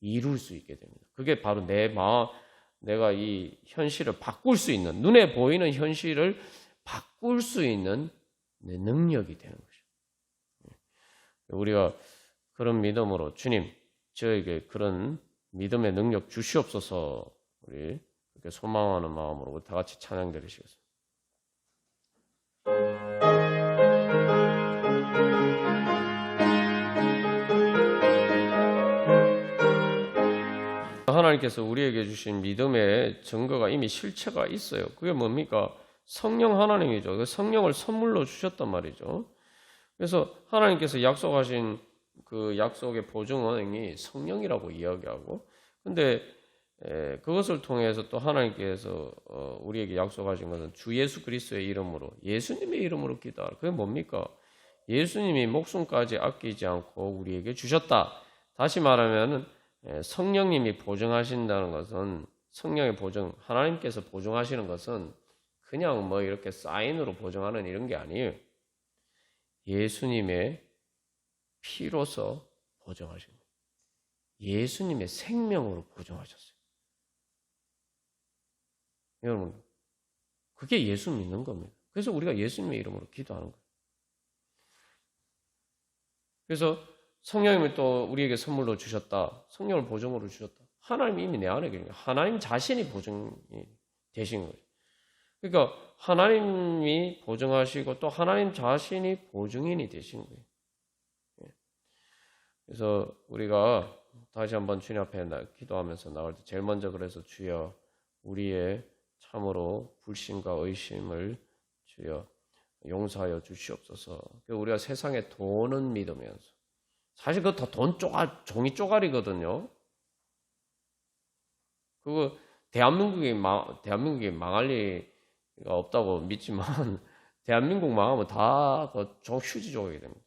이룰 수 있게 됩니다. 그게 바로 내가 이 현실을 바꿀 수 있는, 눈에 보이는 현실을 바꿀 수 있는 내 능력이 되는 것이죠. 우리가 그런 믿음으로 주님, 저에게 그런 믿음의 능력 주시옵소서. 우리 그렇게 소망하는 마음으로 다 같이 찬양 드리시겠습니다. 하나님께서 우리에게 주신 믿음의 증거가 이미 실체가 있어요. 그게 뭡니까? 성령 하나님이죠. 그 성령을 선물로 주셨단 말이죠. 그래서 하나님께서 약속하신 그 약속의 보증원이 성령이라고 이야기하고, 근데 그것을 통해서 또 하나님께서 우리에게 약속하신 것은 주 예수 그리스도의 이름으로, 예수님의 이름으로 기도하라. 그게 뭡니까? 예수님이 목숨까지 아끼지 않고 우리에게 주셨다. 다시 말하면 성령님이 보증하신다는 것은, 성령의 보증, 하나님께서 보증하시는 것은 그냥 이렇게 사인으로 보증하는 이런 게 아니에요. 예수님의 피로서 보증하신 거예요. 예수님의 생명으로 보증하셨어요. 여러분, 그게 예수 믿는 겁니다. 그래서 우리가 예수님의 이름으로 기도하는 거예요. 그래서 성령님을 또 우리에게 선물로 주셨다. 성령을 보증으로 주셨다. 하나님이 이미 내 안에 계신 거예요. 하나님 자신이 보증이 되신 거예요. 그러니까 하나님이 보증하시고 또 하나님 자신이 보증인이 되신 거예요. 그래서 우리가 다시 한번 주님 앞에 기도하면서 나올 때 제일 먼저 그래서 주여 우리의 참으로 불신과 의심을 주여 용서하여 주시옵소서. 우리가 세상에 돈은 믿으면서 사실 그거 다 종이 쪼가리거든요. 그거 대한민국이 망할 리가 없다고 믿지만 대한민국 망하면 다 휴지 조각이 됩니다.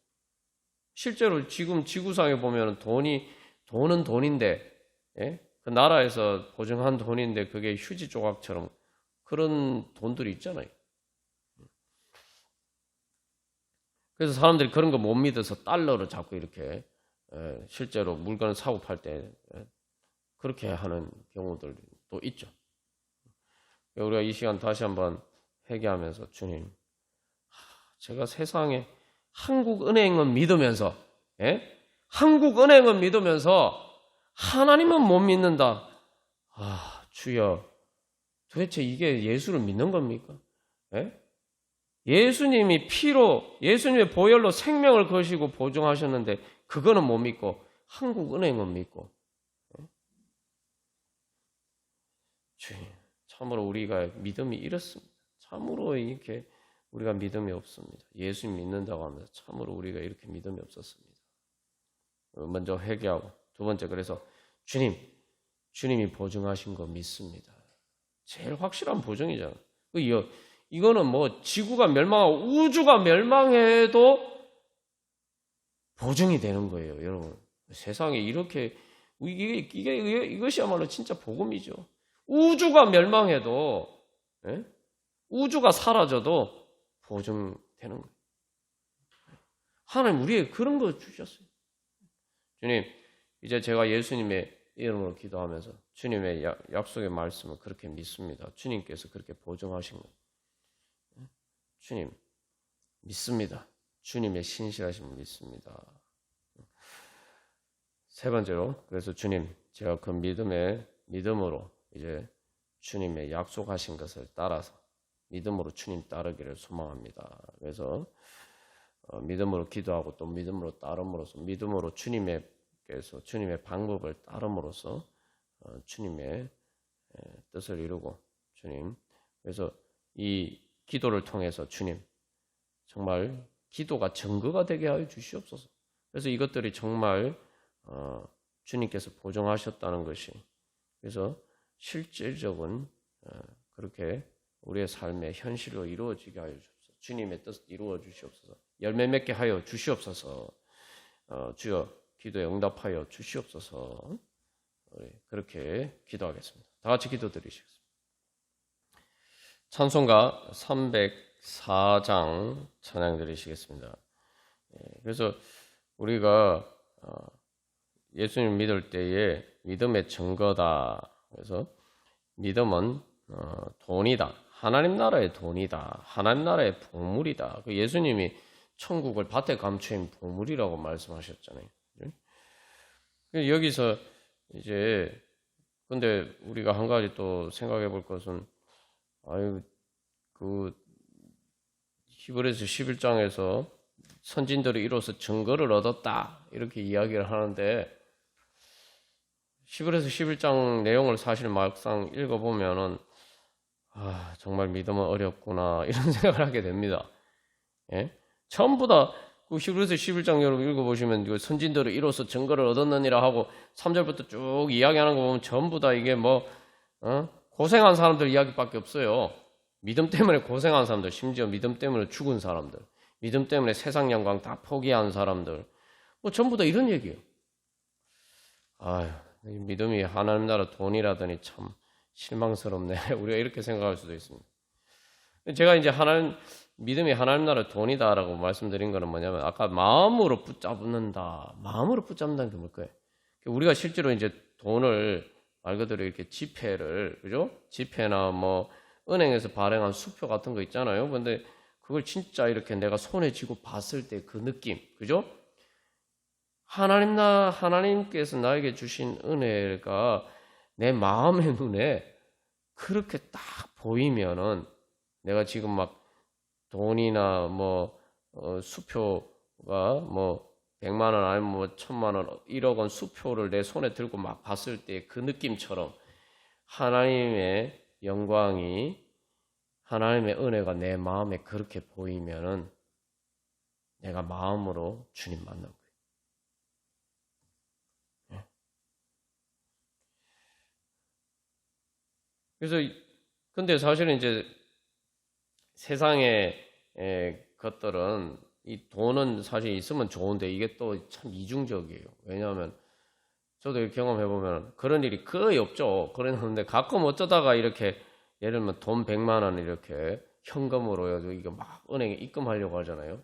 실제로 지금 지구상에 보면 돈은 돈인데, 그 나라에서 보증한 돈인데 그게 휴지 조각처럼 그런 돈들이 있잖아요. 그래서 사람들이 그런 거 못 믿어서 달러를 자꾸 이렇게 실제로 물건을 사고 팔 때 그렇게 하는 경우들도 있죠. 우리가 이 시간 다시 한번 회개하면서 주님, 제가 세상에 한국은행은 믿으면서 한국은행은 믿으면서 하나님은 못 믿는다. 주여 도대체 이게 예수를 믿는 겁니까? 예? 예수님이 피로, 예수님의 보혈로 생명을 거시고 보증하셨는데 그거는 못 믿고 한국은행은 믿고. 주님, 참으로 우리가 믿음이 이렇습니다. 참으로 이렇게 우리가 믿음이 없습니다. 예수 믿는다고 하면서 참으로 우리가 이렇게 믿음이 없었습니다. 먼저 회개하고 두 번째 그래서 주님이 보증하신 거 믿습니다. 제일 확실한 보증이잖아. 이거는 뭐 지구가 멸망하고 우주가 멸망해도 보증이 되는 거예요, 여러분. 세상에 이렇게 이것이야말로 진짜 복음이죠. 우주가 멸망해도 우주가 사라져도 보증되는 거예요. 하나님 우리에게 그런 거 주셨어요. 주님, 이제 제가 예수님의 이름으로 기도하면서 주님의 약속의 말씀을 그렇게 믿습니다. 주님께서 그렇게 보증하신 거예요. 주님 믿습니다. 주님의 신실하심을 믿습니다. 세 번째로 그래서 주님 제가 그 믿음으로 이제 주님의 약속하신 것을 따라서 믿음으로 주님 따르기를 소망합니다. 그래서 믿음으로 기도하고 또 믿음으로 따름으로써 믿음으로 주님의 방법을 따름으로써 주님의 뜻을 이루고 주님 그래서 이 기도를 통해서 주님 정말 기도가 증거가 되게 하여 주시옵소서. 그래서 이것들이 정말 주님께서 보증하셨다는 것이 그래서 실질적인 그렇게 우리의 삶의 현실로 이루어지게 하여 주옵소서. 주님의 뜻 이루어 주시옵소서. 열매 맺게 하여 주시옵소서. 주여 기도에 응답하여 주시옵소서. 그렇게 기도하겠습니다. 다 같이 기도드리시겠습니다. 찬송가 304장 찬양 드리시겠습니다. 그래서 우리가 예수님 믿을 때에 믿음의 증거다. 그래서 믿음은 돈이다. 하나님 나라의 돈이다. 하나님 나라의 보물이다. 예수님이 천국을 밭에 감추인 보물이라고 말씀하셨잖아요. 여기서 이제 근데 우리가 한 가지 또 생각해 볼 것은 히브리서 11장에서 선진들이 이로써 증거를 얻었다 이렇게 이야기를 하는데 히브리서 11장 내용을 사실 막상 읽어보면은 정말 믿음은 어렵구나 이런 생각을 하게 됩니다. 예? 전부 다 히브리서 11장 여러분 읽어보시면 선진들이 이로써 증거를 얻었느니라 하고 3절부터 쭉 이야기하는 거 보면 전부 다 이게 고생한 사람들 이야기밖에 없어요. 믿음 때문에 고생한 사람들, 심지어 믿음 때문에 죽은 사람들, 믿음 때문에 세상 영광 다 포기한 사람들, 전부 다 이런 얘기예요. 믿음이 하나님 나라 돈이라더니 참 실망스럽네. 우리가 이렇게 생각할 수도 있습니다. 제가 이제 믿음이 하나님 나라 돈이다라고 말씀드린 거는 뭐냐면 아까 마음으로 붙잡는다. 마음으로 붙잡는다는 게 뭘까요? 우리가 실제로 이제 돈을 말 그대로 이렇게 지폐를 그죠? 지폐나 은행에서 발행한 수표 같은 거 있잖아요. 근데 그걸 진짜 이렇게 내가 손에 쥐고 봤을 때 그 느낌, 그죠? 하나님께서 나에게 주신 은혜가 내 마음의 눈에 그렇게 딱 보이면은 내가 지금 막 돈이나 수표가 100만 원 아니면 1000만 원, 1억 원 수표를 내 손에 들고 막 봤을 때 그 느낌처럼 하나님의 영광이 하나님의 은혜가 내 마음에 그렇게 보이면은 내가 마음으로 주님 만난 거예요. 그래서 근데 사실은 이제 세상의 것들은 이 돈은 사실 있으면 좋은데 이게 또 참 이중적이에요. 왜냐하면 저도 경험해 보면 그런 일이 거의 없죠. 그랬는데 가끔 어쩌다가 이렇게 예를 들면 돈 100만 원 이렇게 현금으로 이거 막 은행에 입금하려고 하잖아요.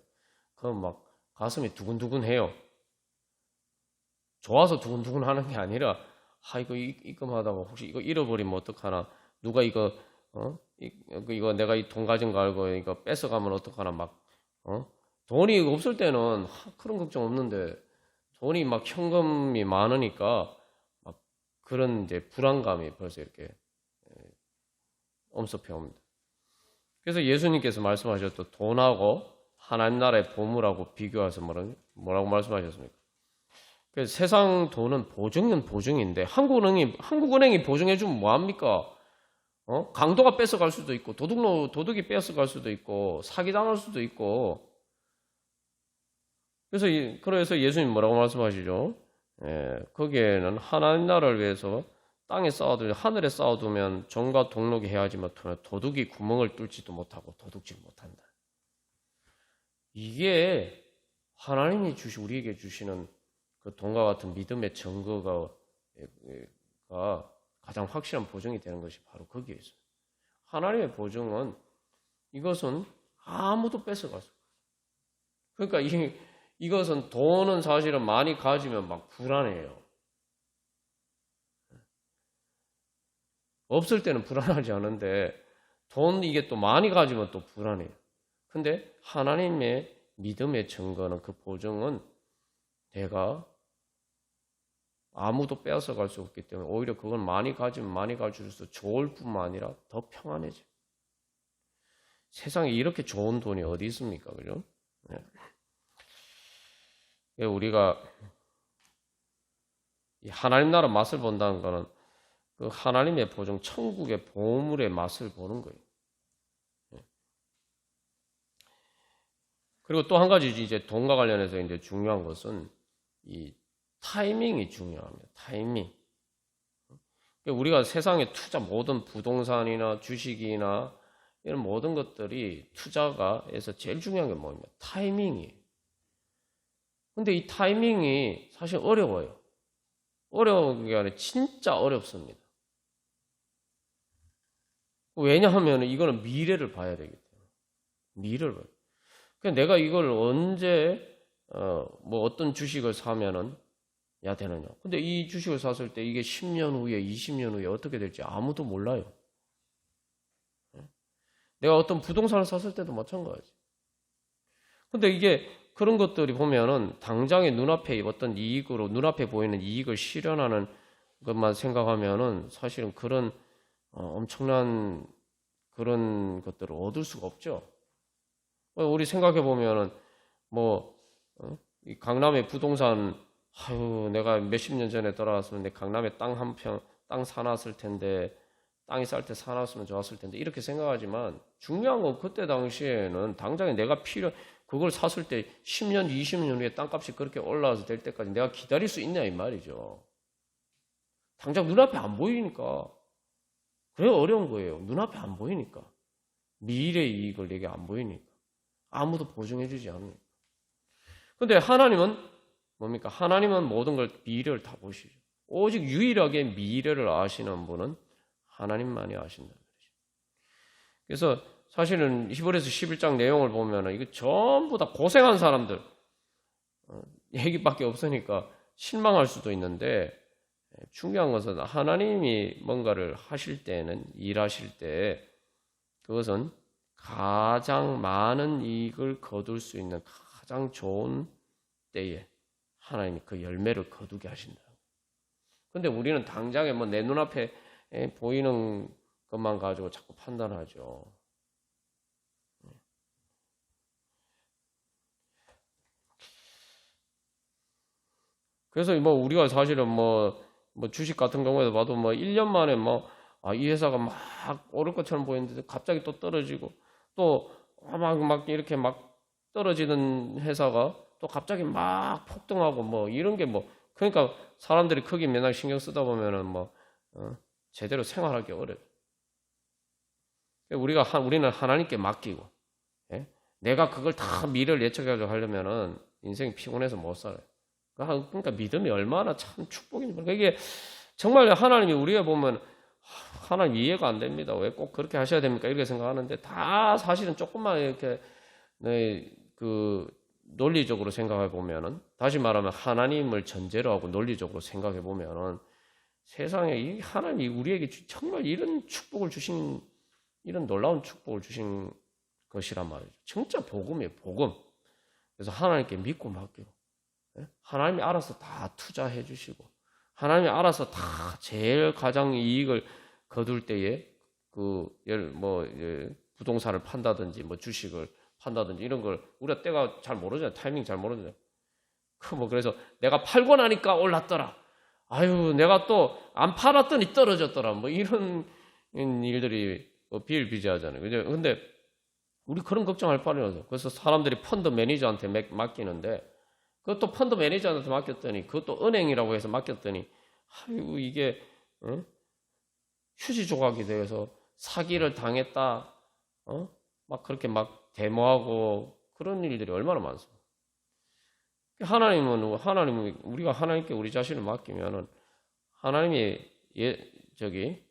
그럼 막 가슴이 두근두근해요. 좋아서 두근두근 하는 게 아니라 이거 입금하다가 혹시 이거 잃어버리면 어떡하나, 누가 이거 내가 이 돈 가진 거 알고 이거 뺏어가면 어떡하나, 돈이 없을 때는 그런 걱정 없는데 돈이 막 현금이 많으니까 막 그런 이제 불안감이 벌써 이렇게 엄습해 옵니다. 그래서 예수님께서 말씀하셨던 돈하고 하나님 나라의 보물하고 비교해서 뭐라고 말씀하셨습니까? 그래서 세상 돈은 보증은 보증인데 한국은행이 보증해주면 뭐합니까? 강도가 뺏어갈 수도 있고 도둑이 뺏어갈 수도 있고 사기당할 수도 있고. 그래서 예수님 뭐라고 말씀하시죠? 거기에는 하나님 나라를 위해서 땅에 쌓아두면 하늘에 쌓아두면 종과 동록이 해야지만 도둑이 구멍을 뚫지도 못하고 도둑질 못한다. 이게 하나님이 우리에게 주시는 그 돈과 같은 믿음의 증거가 가장 확실한 보증이 되는 것이 바로 거기에 있어요. 하나님의 보증은 이것은 아무도 뺏어갈 수 없어요. 그러니까 이것은 돈은 사실은 많이 가지면 막 불안해요. 없을 때는 불안하지 않은데 이게 또 많이 가지면 또 불안해요. 근데 하나님의 믿음의 증거는 그 보증은 내가 아무도 빼앗아갈 수 없기 때문에 오히려 그건 많이 가지면 많이 가질수록 좋을 뿐만 아니라 더 평안해져요. 세상에 이렇게 좋은 돈이 어디 있습니까? 그죠? 네. 우리가 하나님 나라 맛을 본다는 거는 그 하나님의 보증, 천국의 보물의 맛을 보는 거예요. 그리고 또 한 가지 이제 돈과 관련해서 이제 중요한 것은 이 타이밍이 중요합니다. 타이밍. 우리가 세상에 모든 부동산이나 주식이나 이런 모든 것들이 투자가에서 제일 중요한 게 뭐입니까? 타이밍이에요. 근데 이 타이밍이 사실 어려워요. 어려운 게 아니라 진짜 어렵습니다. 왜냐하면 이거는 미래를 봐야 되기 때문에. 미래를 봐야 돼요. 그러니까 내가 이걸 언제 어떤 주식을 사면은 되느냐. 근데 이 주식을 샀을 때 이게 10년 후에 20년 후에 어떻게 될지 아무도 몰라요. 내가 어떤 부동산을 샀을 때도 마찬가지. 근데 이게 그런 것들이 보면은 당장의 눈앞에 어떤 이익으로 눈앞에 보이는 이익을 실현하는 것만 생각하면은 사실은 그런 엄청난 그런 것들을 얻을 수가 없죠. 우리 생각해 보면은 이 강남의 부동산 내가 몇십 년 전에 돌아왔으면 내 강남에 땅 사놨을 텐데 땅이 쌀 때 사놨으면 좋았을 텐데 이렇게 생각하지만 중요한 건 그때 당시에는 당장에 내가 그걸 샀을 때 10년, 20년 후에 땅값이 그렇게 올라와서 될 때까지 내가 기다릴 수 있냐 이 말이죠. 당장 눈앞에 안 보이니까. 그래 어려운 거예요. 눈앞에 안 보이니까. 미래의 이익을 내게 안 보이니까. 아무도 보증해 주지 않으니까. 근데 하나님은 뭡니까? 하나님은 모든 걸 미래를 다 보시죠. 오직 유일하게 미래를 아시는 분은 하나님만이 아신다는 거죠. 그래서 사실은 히브리서 11장 내용을 보면 이거 전부 다 고생한 사람들 얘기밖에 없으니까 실망할 수도 있는데 중요한 것은 하나님이 뭔가를 하실 때는 일하실 때 그것은 가장 많은 이익을 거둘 수 있는 가장 좋은 때에 하나님이 그 열매를 거두게 하신다. 근데 우리는 당장에 내 눈앞에 보이는 것만 가지고 자꾸 판단하죠. 그래서 우리가 사실은 주식 같은 경우에도 봐도 1년 만에 이 회사가 막 오를 것처럼 보이는데 갑자기 또 떨어지고 또 막 이렇게 막 떨어지는 회사가 또 갑자기 막 폭등하고 이런 게 그러니까 사람들이 크게 맨날 신경 쓰다 보면은 제대로 생활하기 어려워요. 우리는 하나님께 맡기고 내가 그걸 다 미래를 예측해가지고 하려면은 인생이 피곤해서 못 살아요. 그러니까 믿음이 얼마나 참 축복입니까? 이게 정말 하나님이 우리가 보면 하나님 이해가 안 됩니다. 왜 꼭 그렇게 하셔야 됩니까? 이렇게 생각하는데 다 사실은 조금만 이렇게 논리적으로 생각해 보면은 다시 말하면 하나님을 전제로 하고 논리적으로 생각해 보면은 세상에 이 하나님이 우리에게 정말 이런 축복을 주신 이런 놀라운 축복을 주신 것이란 말이죠. 진짜 복음이에요, 복음. 그래서 하나님께 믿고 맡기고 하나님이 알아서 다 투자해 주시고 하나님이 알아서 다 제일 가장 이익을 거둘 때에 부동산을 판다든지 뭐 주식을 판다든지 이런 걸 우리가 때가 잘 모르잖아요. 타이밍 잘 모르잖아요. 그래서 내가 팔고 나니까 올랐더라. 아유, 내가 또 안 팔았더니 떨어졌더라. 뭐 이런 일들이 비일비재하잖아요. 그죠? 근데 우리 그런 걱정할 바는 없어요. 그래서 사람들이 펀드 매니저한테 맡기는데 그것도 펀드 매니저한테 맡겼더니 그것도 은행이라고 해서 맡겼더니 아유, 이게 휴지 조각이 되어서 사기를 당했다. 막 그렇게 막 데모하고 그런 일들이 얼마나 많습니다. 하나님은 우리가 하나님께 우리 자신을 맡기면은 하나님이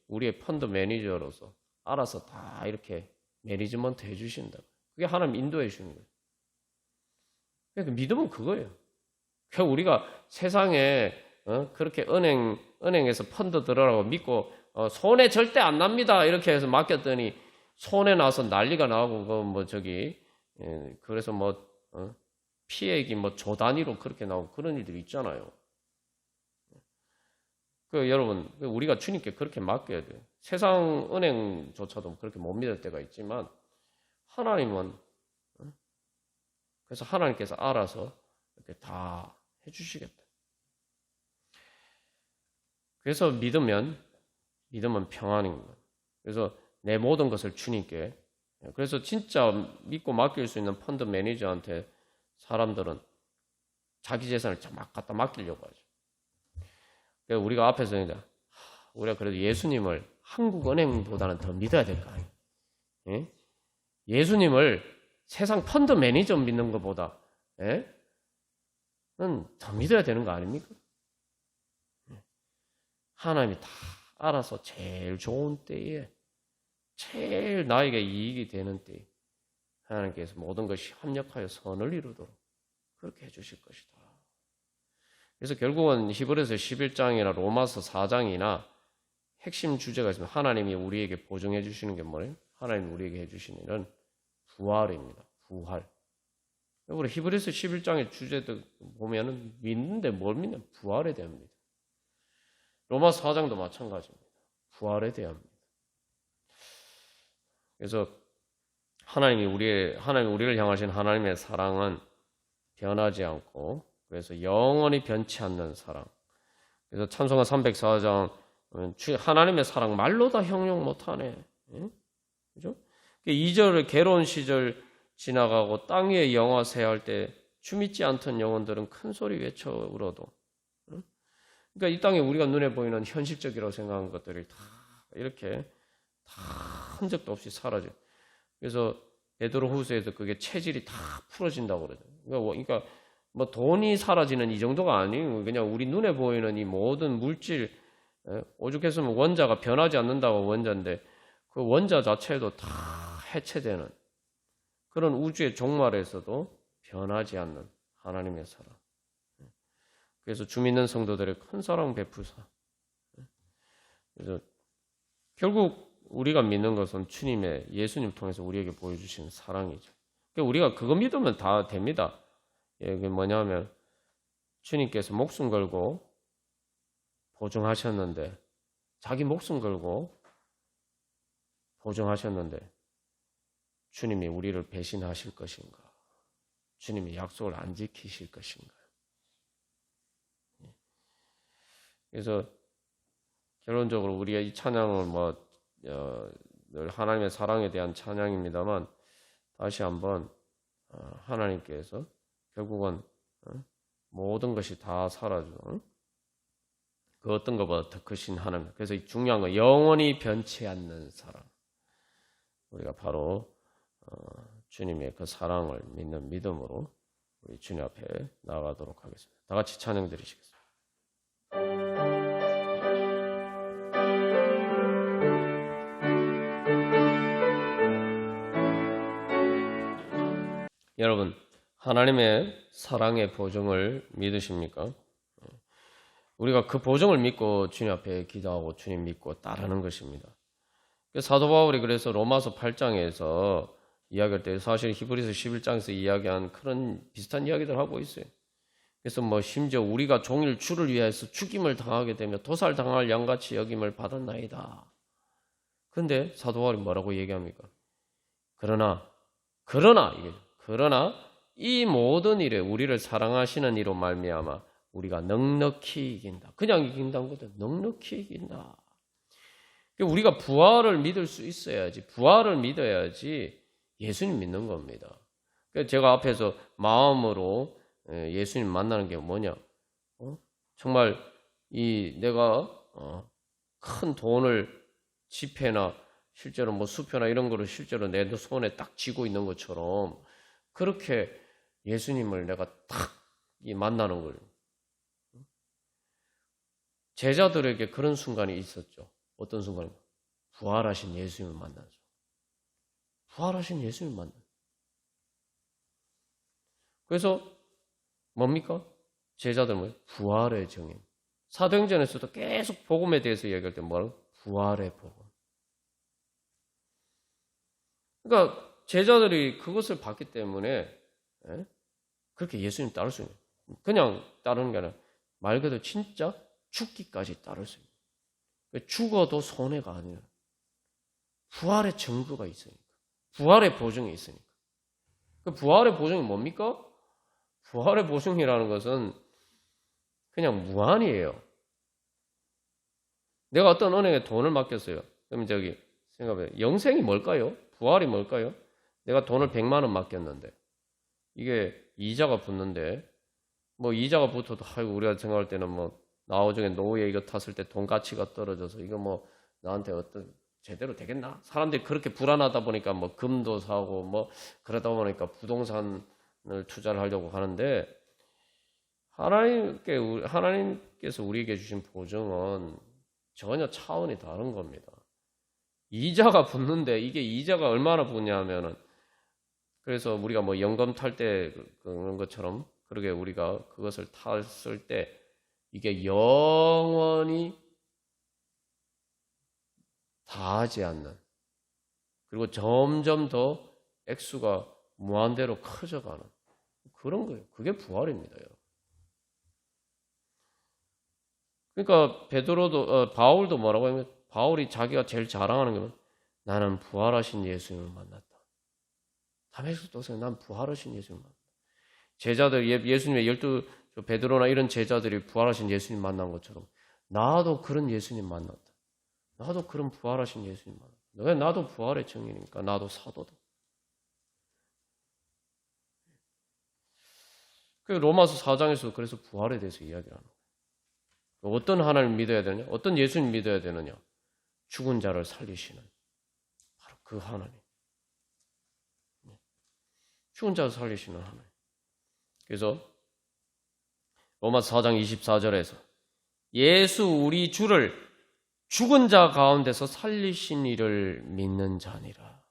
우리의 펀드 매니저로서 알아서 다 이렇게 매니지먼트 해주신다. 그게 하나님 인도해 주는 거예요. 그러니까 믿음은 그거예요. 그러니까 우리가 세상에 그렇게 은행에서 펀드 들어라고 믿고 손해 절대 안 납니다 이렇게 해서 맡겼더니 손해 나서 난리가 나고 그래서 피해액이 조 단위로 그렇게 나오고 그런 일들이 있잖아요. 여러분, 우리가 주님께 그렇게 맡겨야 돼요. 세상 은행조차도 그렇게 못 믿을 때가 있지만 하나님은 그래서 하나님께서 알아서 이렇게 다 해주시겠다. 그래서 믿으면 평안입니다. 그래서 내 모든 것을 주님께. 그래서 진짜 믿고 맡길 수 있는 펀드 매니저한테 사람들은 자기 재산을 막 갖다 맡기려고 하죠. 그러니까 우리가 앞에서 우리가 그래도 예수님을 한국은행보다는 더 믿어야 될 거 아니에요. 예? 예수님을 세상 펀드 매니저 믿는 것보다 더 믿어야 되는 거 아닙니까? 하나님이 다 알아서 제일 좋은 때에 제일 나에게 이익이 되는 때에 하나님께서 모든 것이 합력하여 선을 이루도록 그렇게 해주실 것이다. 그래서 결국은 히브리서 11장이나 로마서 4장이나 핵심 주제가 있으면 하나님이 우리에게 보증해 주시는 게 뭐예요? 하나님이 우리에게 해주시는 일은 부활입니다. 부활. 우리 히브리서 11장의 주제도 보면은 믿는데 뭘 믿냐? 부활에 대한 믿음. 로마서 4장도 마찬가지입니다. 부활에 대한 믿음. 그래서 하나님이 우리를 향하신 하나님의 사랑은 변하지 않고 그래서 영원히 변치 않는 사랑. 그래서 찬송가 304장 하나님의 사랑 말로 다 형용 못하네. 그죠? 2절 괴로운 시절 지나가고 땅 위에 영화 새할 때 주 믿지 않던 영혼들은 큰 소리 외쳐 울어도. 그러니까 이 땅에 우리가 눈에 보이는 현실적이라고 생각하는 것들이 다 이렇게 다 흔적도 없이 사라져. 그래서 베드로후서에서 그게 체질이 다 풀어진다고 그러죠. 그러니까 뭐 돈이 사라지는 이 정도가 아니고 그냥 우리 눈에 보이는 이 모든 물질, 오죽했으면 원자가 변하지 않는다고 원자인데 그 원자 자체도 다 해체되는 그런 우주의 종말에서도 변하지 않는 하나님의 사랑. 그래서 주 믿는 성도들의 큰 사랑 베푸사. 그래서 결국 우리가 믿는 것은 주님의 예수님 통해서 우리에게 보여주시는 사랑이죠. 그러니까 우리가 그거 믿으면 다 됩니다. 그게 뭐냐면 주님께서 목숨 걸고 보증하셨는데 자기 목숨 걸고 보증하셨는데 주님이 우리를 배신하실 것인가? 주님이 약속을 안 지키실 것인가? 그래서 결론적으로 우리가 이 찬양을 늘 하나님의 사랑에 대한 찬양입니다만 다시 한번 하나님께서 결국은 모든 것이 다 사라져. 그 어떤 것보다 더 크신 하나님. 그래서 중요한 건 영원히 변치 않는 사랑. 우리가 바로 주님의 그 사랑을 믿는 믿음으로 우리 주님 앞에 나아가도록 하겠습니다. 다 같이 찬양 드리시겠습니다. 여러분, 하나님의 사랑의 보증을 믿으십니까? 우리가 그 보증을 믿고 주님 앞에 기도하고 주님 믿고 따르는 것입니다. 사도 바울이 그래서 로마서 8장에서 이야기할 때 사실 히브리서 11장에서 이야기한 그런 비슷한 이야기들 하고 있어요. 그래서 심지어 우리가 종일 주를 위해서 죽임을 당하게 되며 도살당할 양같이 여김을 받았나이다. 근데 사도 바울이 뭐라고 얘기합니까? 그러나 이 모든 일에 우리를 사랑하시는 이로 말미암아 우리가 넉넉히 이긴다. 그냥 이긴다는 것도 넉넉히 이긴다. 우리가 부활을 믿을 수 있어야지, 부활을 믿어야지 예수님 믿는 겁니다. 제가 앞에서 마음으로 예수님 만나는 게 뭐냐? 정말 내가 큰 돈을 지폐나 실제로 뭐 수표나 이런 거를 실제로 내 손에 딱 쥐고 있는 것처럼 그렇게 예수님을 내가 딱 만나는 거예요. 제자들에게 그런 순간이 있었죠. 어떤 순간인가? 부활하신 예수님을 만나죠. 부활하신 예수님을 만나죠. 그래서 뭡니까? 제자들 뭐예요? 부활의 증인. 사도행전에서도 계속 복음에 대해서 얘기할 때 뭐라고? 부활의 복음. 그러니까 제자들이 그것을 봤기 때문에 그렇게 예수님 따를 수 있는, 그냥 따르는 게 아니라 말 그대로 진짜 죽기까지 따를 수 있는, 죽어도 손해가 아니라 부활의 증거가 있으니까, 부활의 보증이 있으니까. 그 부활의 보증이 뭡니까? 부활의 보증이라는 것은 그냥 무한이에요. 내가 어떤 은행에 돈을 맡겼어요. 그럼 생각해요. 영생이 뭘까요? 부활이 뭘까요? 내가 돈을 100만 원 맡겼는데 이게 이자가 붙는데 뭐 이자가 붙어도 우리가 생각할 때는 뭐 나중에 노후에 이거 탔을 때 돈 가치가 떨어져서 이거 뭐 나한테 제대로 되겠나? 사람들이 그렇게 불안하다 보니까 뭐 금도 사고 뭐 그러다 보니까 부동산을 투자를 하려고 하는데 하나님께서 우리에게 주신 보증은 전혀 차원이 다른 겁니다. 이자가 붙는데 이게 이자가 얼마나 붙냐면은 그래서 우리가 뭐 연금 탈 때 그런 것처럼 그렇게 우리가 그것을 탔을 때 이게 영원히 다하지 않는, 그리고 점점 더 액수가 무한대로 커져가는 그런 거예요. 그게 부활입니다, 여러분. 그러니까 바울도 뭐라고 하면, 바울이 자기가 제일 자랑하는 게 나는 부활하신 예수님을 만났다. 다메섹도서에 난 부활하신 예수님을 만났다. 제자들, 예수님의 12 베드로나 이런 제자들이 부활하신 예수님 만난 것처럼 나도 그런 예수님 만났다. 나도 그런 부활하신 예수님 만났다. 왜? 나도 부활의 증인이니까. 나도 사도다. 로마서 4장에서도 그래서 부활에 대해서 이야기를 하는 거예요. 어떤 하나님을 믿어야 되느냐? 어떤 예수님 믿어야 되느냐? 죽은 자를 살리시는 바로 그 하나님. 죽은 자를 살리시는 하나님. 그래서 로마서 4장 24절에서 예수 우리 주를 죽은 자 가운데서 살리신 이를 믿는 자니라.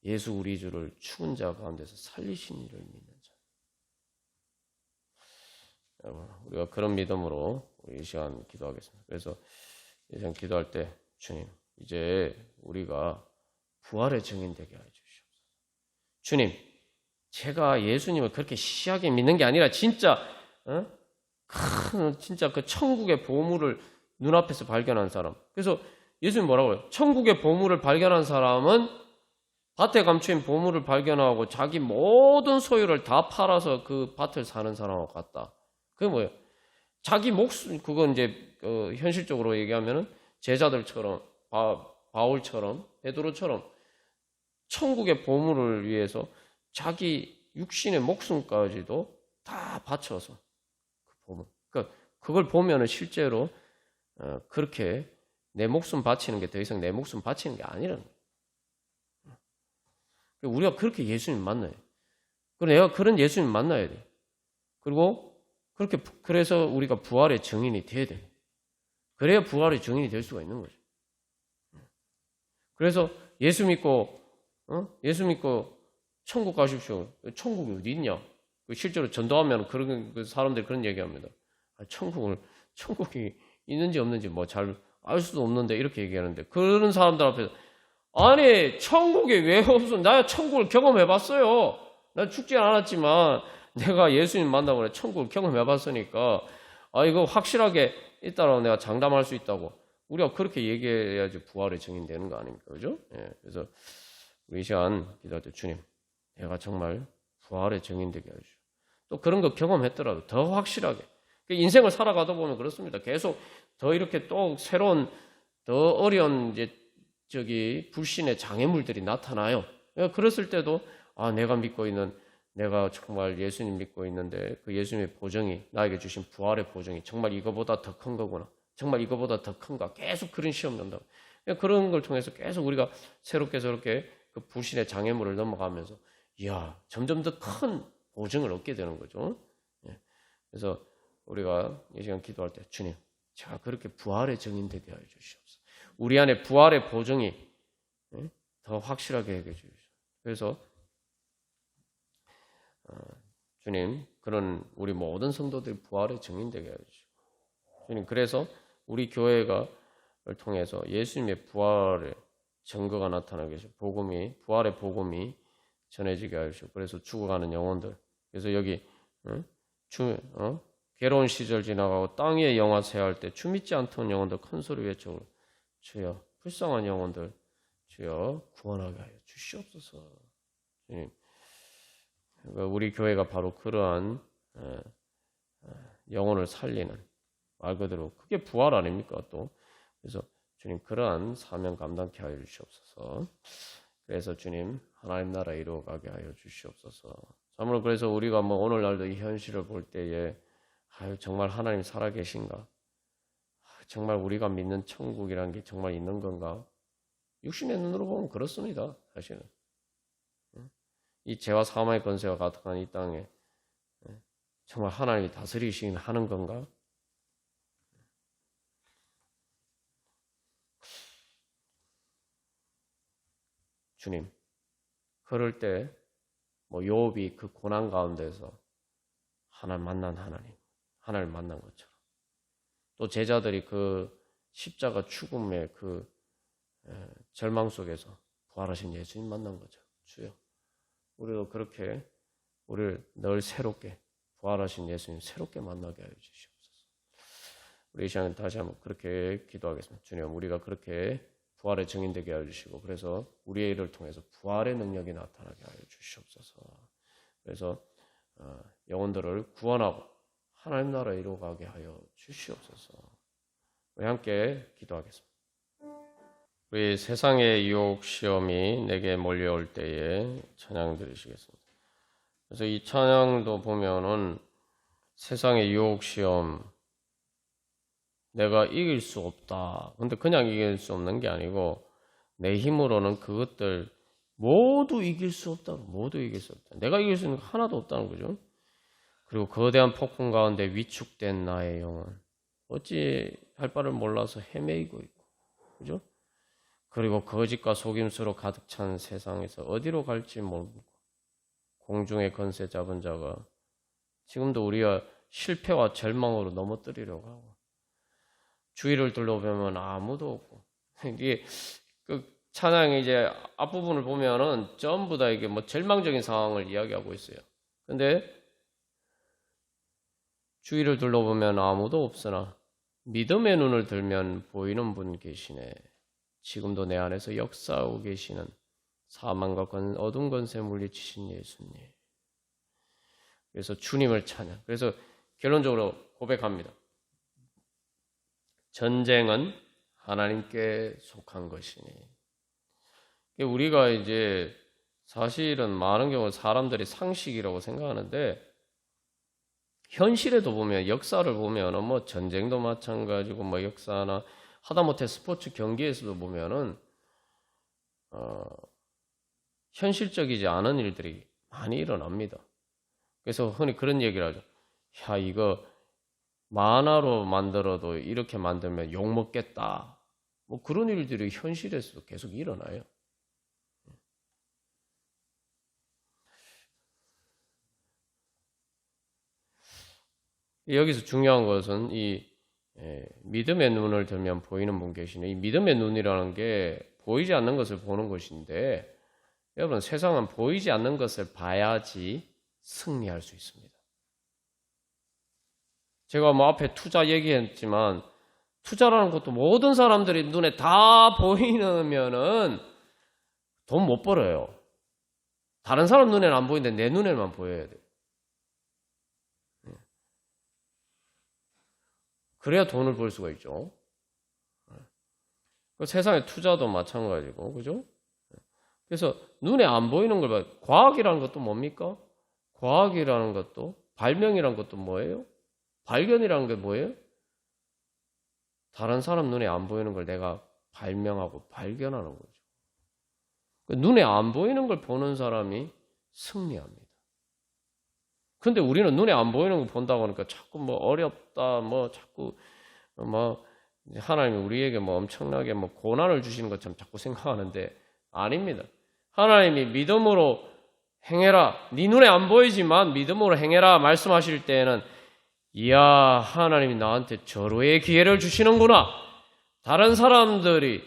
예수 우리 주를 죽은 자 가운데서 살리신 이를 믿는 자. 여러분, 우리가 그런 믿음으로 이 시간 기도하겠습니다. 그래서 이 시간 기도할 때 주님, 이제 우리가 부활의 증인 되게 해 주시옵소서. 주님, 제가 예수님을 그렇게 시시하게 믿는 게 아니라 진짜 진짜 그 천국의 보물을 눈앞에서 발견한 사람. 그래서 예수님 뭐라고 해요? 천국의 보물을 발견한 사람은 밭에 감추인 보물을 발견하고 자기 모든 소유를 다 팔아서 그 밭을 사는 사람하고 같다. 그게 뭐예요? 자기 목숨, 그건 이제 현실적으로 얘기하면은 제자들처럼 바울처럼 베드로처럼 천국의 보물을 위해서 자기 육신의 목숨까지도 다 바쳐서 그 보물. 그러니까 그걸 보면은 실제로 그렇게 내 목숨 바치는 게 더 이상 내 목숨 바치는 게 아니라는 거예요. 우리가 그렇게 예수님 만나요. 그리고 내가 그런 예수님 만나야 돼. 그리고 그래서 우리가 부활의 증인이 돼야 돼. 그래야 부활의 증인이 될 수가 있는 거죠. 그래서 예수 믿고 천국 가십시오. 천국이 어디 있냐? 실제로 전도하면 그런 사람들이 그런 얘기합니다. 천국이 있는지 없는지 뭐 잘 알 수도 없는데 이렇게 얘기하는데, 그런 사람들 앞에서 아니 천국이 왜 없어? 나 천국을 경험해봤어요. 난 죽지 않았지만 내가 예수님 만나고 천국을 경험해봤으니까 이거 확실하게 있다라고 내가 장담할 수 있다고. 우리가 그렇게 얘기해야지 부활의 증인되는 거 아닙니까? 그죠? 예, 그래서 우리 이 시간 기도할 때 주님, 내가 정말 부활의 증인되게 해주시오. 또 그런 거 경험했더라도 더 확실하게. 인생을 살아가다 보면 그렇습니다. 계속 더 이렇게 또 새로운 더 어려운 불신의 장애물들이 나타나요. 그랬을 때도 내가 믿고 있는 내가 정말 예수님 믿고 있는데 그 예수님의 보정이 나에게 주신 부활의 보정이 정말 이거보다 더 큰 거구나. 정말 이거보다 더 큰가. 계속 그런 시험 넘다고. 그런 걸 통해서 계속 우리가 새롭게 저렇게 그 불신의 장애물을 넘어가면서 이야 점점 더 큰 보증을 얻게 되는 거죠. 그래서 우리가 이 시간 기도할 때 주님 제가 그렇게 부활의 증인 되게 하여 주시옵소서. 우리 안에 부활의 보증이 더 확실하게 해 주시옵소서. 그래서 주님 그런 우리 모든 성도들이 부활의 증인 되게 하여 주시고 주님 그래서 우리 교회가 통해서 예수님의 부활의 증거가 나타나게 하시고 부활의 복음이 전해지게 하시고 그래서 죽어가는 영혼들 그래서 여기 괴로운 시절 지나가고 땅 위에 영화세할 때 주 믿지 않던 영혼들 큰 소리 외쳐 주여 불쌍한 영혼들 주여 구원하게 하여 주시옵소서. 주님 우리 교회가 바로 그러한 영혼을 살리는 말 그대로 그게 부활 아닙니까 또. 그래서 주님 그러한 사명 감당케 하여 주시옵소서. 그래서 주님 하나님 나라 이루어가게 하여 주시옵소서. 참으로 그래서 우리가 오늘날도 이 현실을 볼 때에 정말 하나님 살아계신가? 정말 우리가 믿는 천국이란 게 정말 있는 건가? 육신의 눈으로 보면 그렇습니다. 사실은 이 죄와 사망의 권세가 가득한 이 땅에 정말 하나님이 다스리시긴 하는 건가? 주님, 그럴 때 욥이 그 고난 가운데서 하나님 만난 하나님 만난 것처럼 또 제자들이 그 십자가 죽음의 그 절망 속에서 부활하신 예수님 만난 것처럼 주여 우리도 그렇게 우리를 늘 새롭게 부활하신 예수님 새롭게 만나게 하여 주시옵소서. 우리 이 시간에 다시 한번 그렇게 기도하겠습니다. 주님 우리가 그렇게 부활의 증인되게 하여 주시고 그래서 우리의 일을 통해서 부활의 능력이 나타나게 하여 주시옵소서. 그래서 영혼들을 구원하고 하나님 나라에 이루어가게 하여 주시옵소서. 우리 함께 기도하겠습니다. 우리 세상의 유혹 시험이 내게 몰려올 때에 찬양 드리시겠습니다. 그래서 이 찬양도 보면은 세상의 유혹 시험 내가 이길 수 없다. 근데 그냥 이길 수 없는 게 아니고 내 힘으로는 그것들 모두 이길 수 없다. 모두 이길 수 없다. 내가 이길 수 있는 거 하나도 없다는 거죠. 그리고 거대한 폭풍 가운데 위축된 나의 영혼 어찌 할 바를 몰라서 헤매이고 있고 그죠? 그리고 거짓과 속임수로 가득 찬 세상에서 어디로 갈지 모르고 공중의 건세 잡은 자가 지금도 우리가 실패와 절망으로 넘어뜨리려고 하고 주위를 둘러보면 아무도 없고 이게 그 찬양의 이제 앞부분을 보면은 전부 다 이게 절망적인 상황을 이야기하고 있어요. 근데 주위를 둘러보면 아무도 없으나 믿음의 눈을 들면 보이는 분 계시네. 지금도 내 안에서 역사하고 계시는 사망과 어둠 권세 물리치신 예수님. 그래서 주님을 찬양. 그래서 결론적으로 고백합니다. 전쟁은 하나님께 속한 것이니. 우리가 이제 사실은 많은 경우 사람들이 상식이라고 생각하는데 현실에도 보면 역사를 보면 전쟁도 마찬가지고 역사나 하다못해 스포츠 경기에서도 보면은 현실적이지 않은 일들이 많이 일어납니다. 그래서 흔히 그런 얘기를 하죠. 야 이거 만화로 만들어도 이렇게 만들면 욕먹겠다. 그런 일들이 현실에서도 계속 일어나요. 여기서 중요한 것은 이 믿음의 눈을 들면 보이는 분 계시네. 이 믿음의 눈이라는 게 보이지 않는 것을 보는 것인데 여러분 세상은 보이지 않는 것을 봐야지 승리할 수 있습니다. 제가 앞에 투자 얘기했지만 투자라는 것도 모든 사람들이 눈에 다 보이면은 돈 못 벌어요. 다른 사람 눈에는 안 보이는데 내 눈에만 보여야 돼요. 그래야 돈을 벌 수가 있죠. 세상의 투자도 마찬가지고, 그죠? 그래서 눈에 안 보이는 걸 봐. 과학이라는 것도 뭡니까? 과학이라는 것도, 발명이라는 것도 뭐예요? 발견이라는 게 뭐예요? 다른 사람 눈에 안 보이는 걸 내가 발명하고 발견하는 거죠. 눈에 안 보이는 걸 보는 사람이 승리합니다. 근데 우리는 눈에 안 보이는 걸 본다고 하니까 자꾸 뭐 어렵다, 뭐 자꾸 뭐 하나님이 우리에게 뭐 엄청나게 뭐 고난을 주시는 것처럼 자꾸 생각하는데 아닙니다. 하나님이 믿음으로 행해라. 네 눈에 안 보이지만 믿음으로 행해라 말씀하실 때에는 이야, 하나님이 나한테 절호의 기회를 주시는구나. 다른 사람들이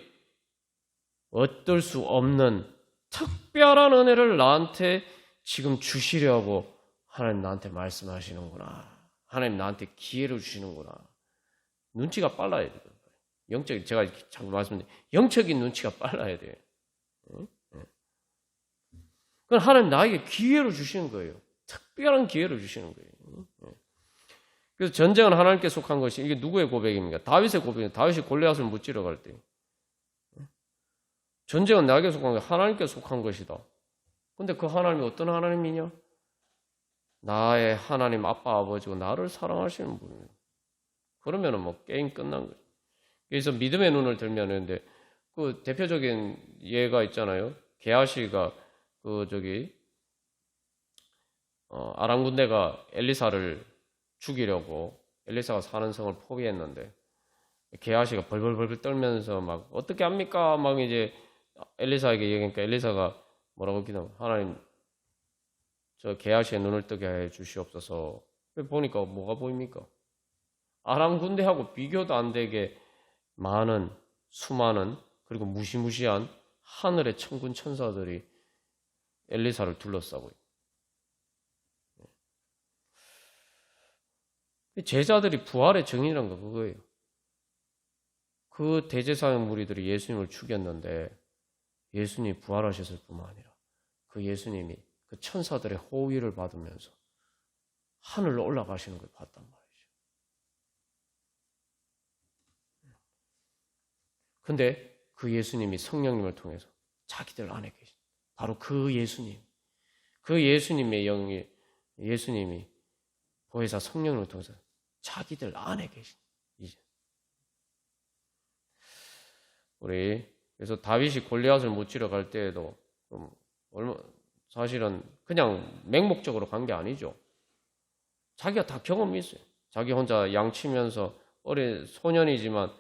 어떨 수 없는 특별한 은혜를 나한테 지금 주시려고 하나님 나한테 말씀하시는구나. 하나님 나한테 기회를 주시는구나. 눈치가 빨라야 돼요. 영적, 제가 자꾸 말씀드린 영적인 눈치가 빨라야 돼요. 그건 하나님 나에게 기회를 주시는 거예요. 특별한 기회를 주시는 거예요. 그래서 전쟁은 하나님께 속한 것이, 이게 누구의 고백입니까? 다윗의 고백입니다. 다윗이 골리앗을 무찌러 갈 때. 전쟁은 나에게 속한 게 하나님께 속한 것이다. 근데 그 하나님이 어떤 하나님이냐? 나의 하나님 아빠 아버지고 나를 사랑하시는 분이에요. 그러면은 뭐 게임 끝난 거죠. 그래서 믿음의 눈을 들면 근데 그 대표적인 예가 있잖아요. 게하시가 아람 군대가 엘리사를 죽이려고 엘리사가 사는 성을 포위했는데 게하시가 벌벌벌 떨면서 막 어떻게 합니까? 막 이제 엘리사에게 얘기하니까 엘리사가 뭐라고 기도하면 하나님 저 게하시의 눈을 뜨게 해 주시옵소서. 보니까 뭐가 보입니까? 아람 군대하고 비교도 안 되게 많은 수많은 그리고 무시무시한 하늘의 천군 천사들이 엘리사를 둘러싸고 있어요. 제자들이 부활의 증인이란 거 그거예요. 그 대제사장 무리들이 예수님을 죽였는데 예수님이 부활하셨을 뿐만 아니라 그 예수님이 그 천사들의 호위를 받으면서 하늘로 올라가시는 걸 봤단 말이죠. 근데 그 예수님이 성령님을 통해서 자기들 안에 계신 바로 그 예수님, 그 예수님의 영이 예수님이 보혜사 성령을 통해서 자기들 안에 계신 이제 우리 그래서 다윗이 골리앗을 무찌러 갈 때에도 사실은 그냥 맹목적으로 간 게 아니죠. 자기가 다 경험이 있어요. 자기 혼자 양치면서 어린 소년이지만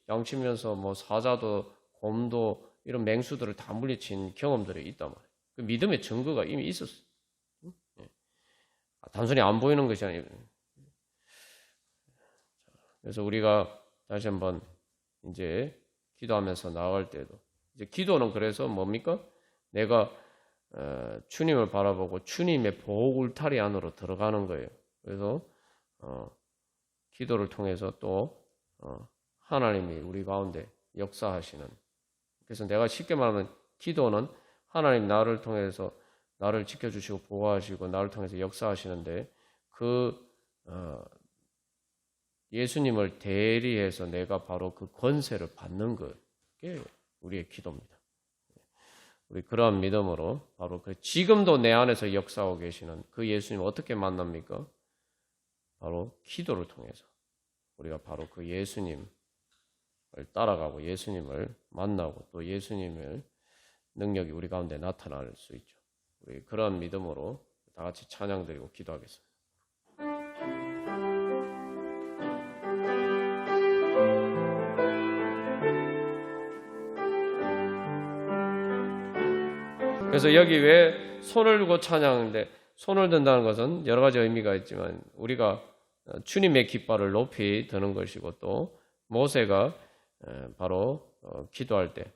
양치면서 뭐 사자도 곰도 이런 맹수들을 다 물리친 경험들이 있단 말이에요. 그 믿음의 증거가 이미 있었어요. 단순히 안 보이는 것이 아니에요. 그래서 우리가 다시 한번 이제 기도하면서 나아갈 때도 이제 기도는 그래서 뭡니까? 내가 주님을 바라보고 주님의 보호 울타리 안으로 들어가는 거예요. 그래서 기도를 통해서 또 하나님이 우리 가운데 역사하시는. 그래서 내가 쉽게 말하면 기도는 하나님 나를 통해서 나를 지켜주시고 보호하시고 나를 통해서 역사하시는데 예수님을 대리해서 내가 바로 그 권세를 받는 것이 우리의 기도입니다. 우리 그러한 믿음으로 바로 지금도 내 안에서 역사하고 계시는 그 예수님 어떻게 만납니까? 바로 기도를 통해서 우리가 바로 그 예수님을 따라가고 예수님을 만나고 또 예수님의 능력이 우리 가운데 나타날 수 있죠. 우리 그런 믿음으로 다 같이 찬양드리고 기도하겠습니다. 그래서 여기 왜 손을 들고 찬양하는데 손을 든다는 것은 여러 가지 의미가 있지만 우리가 주님의 깃발을 높이 드는 것이고 또 모세가 바로 기도할 때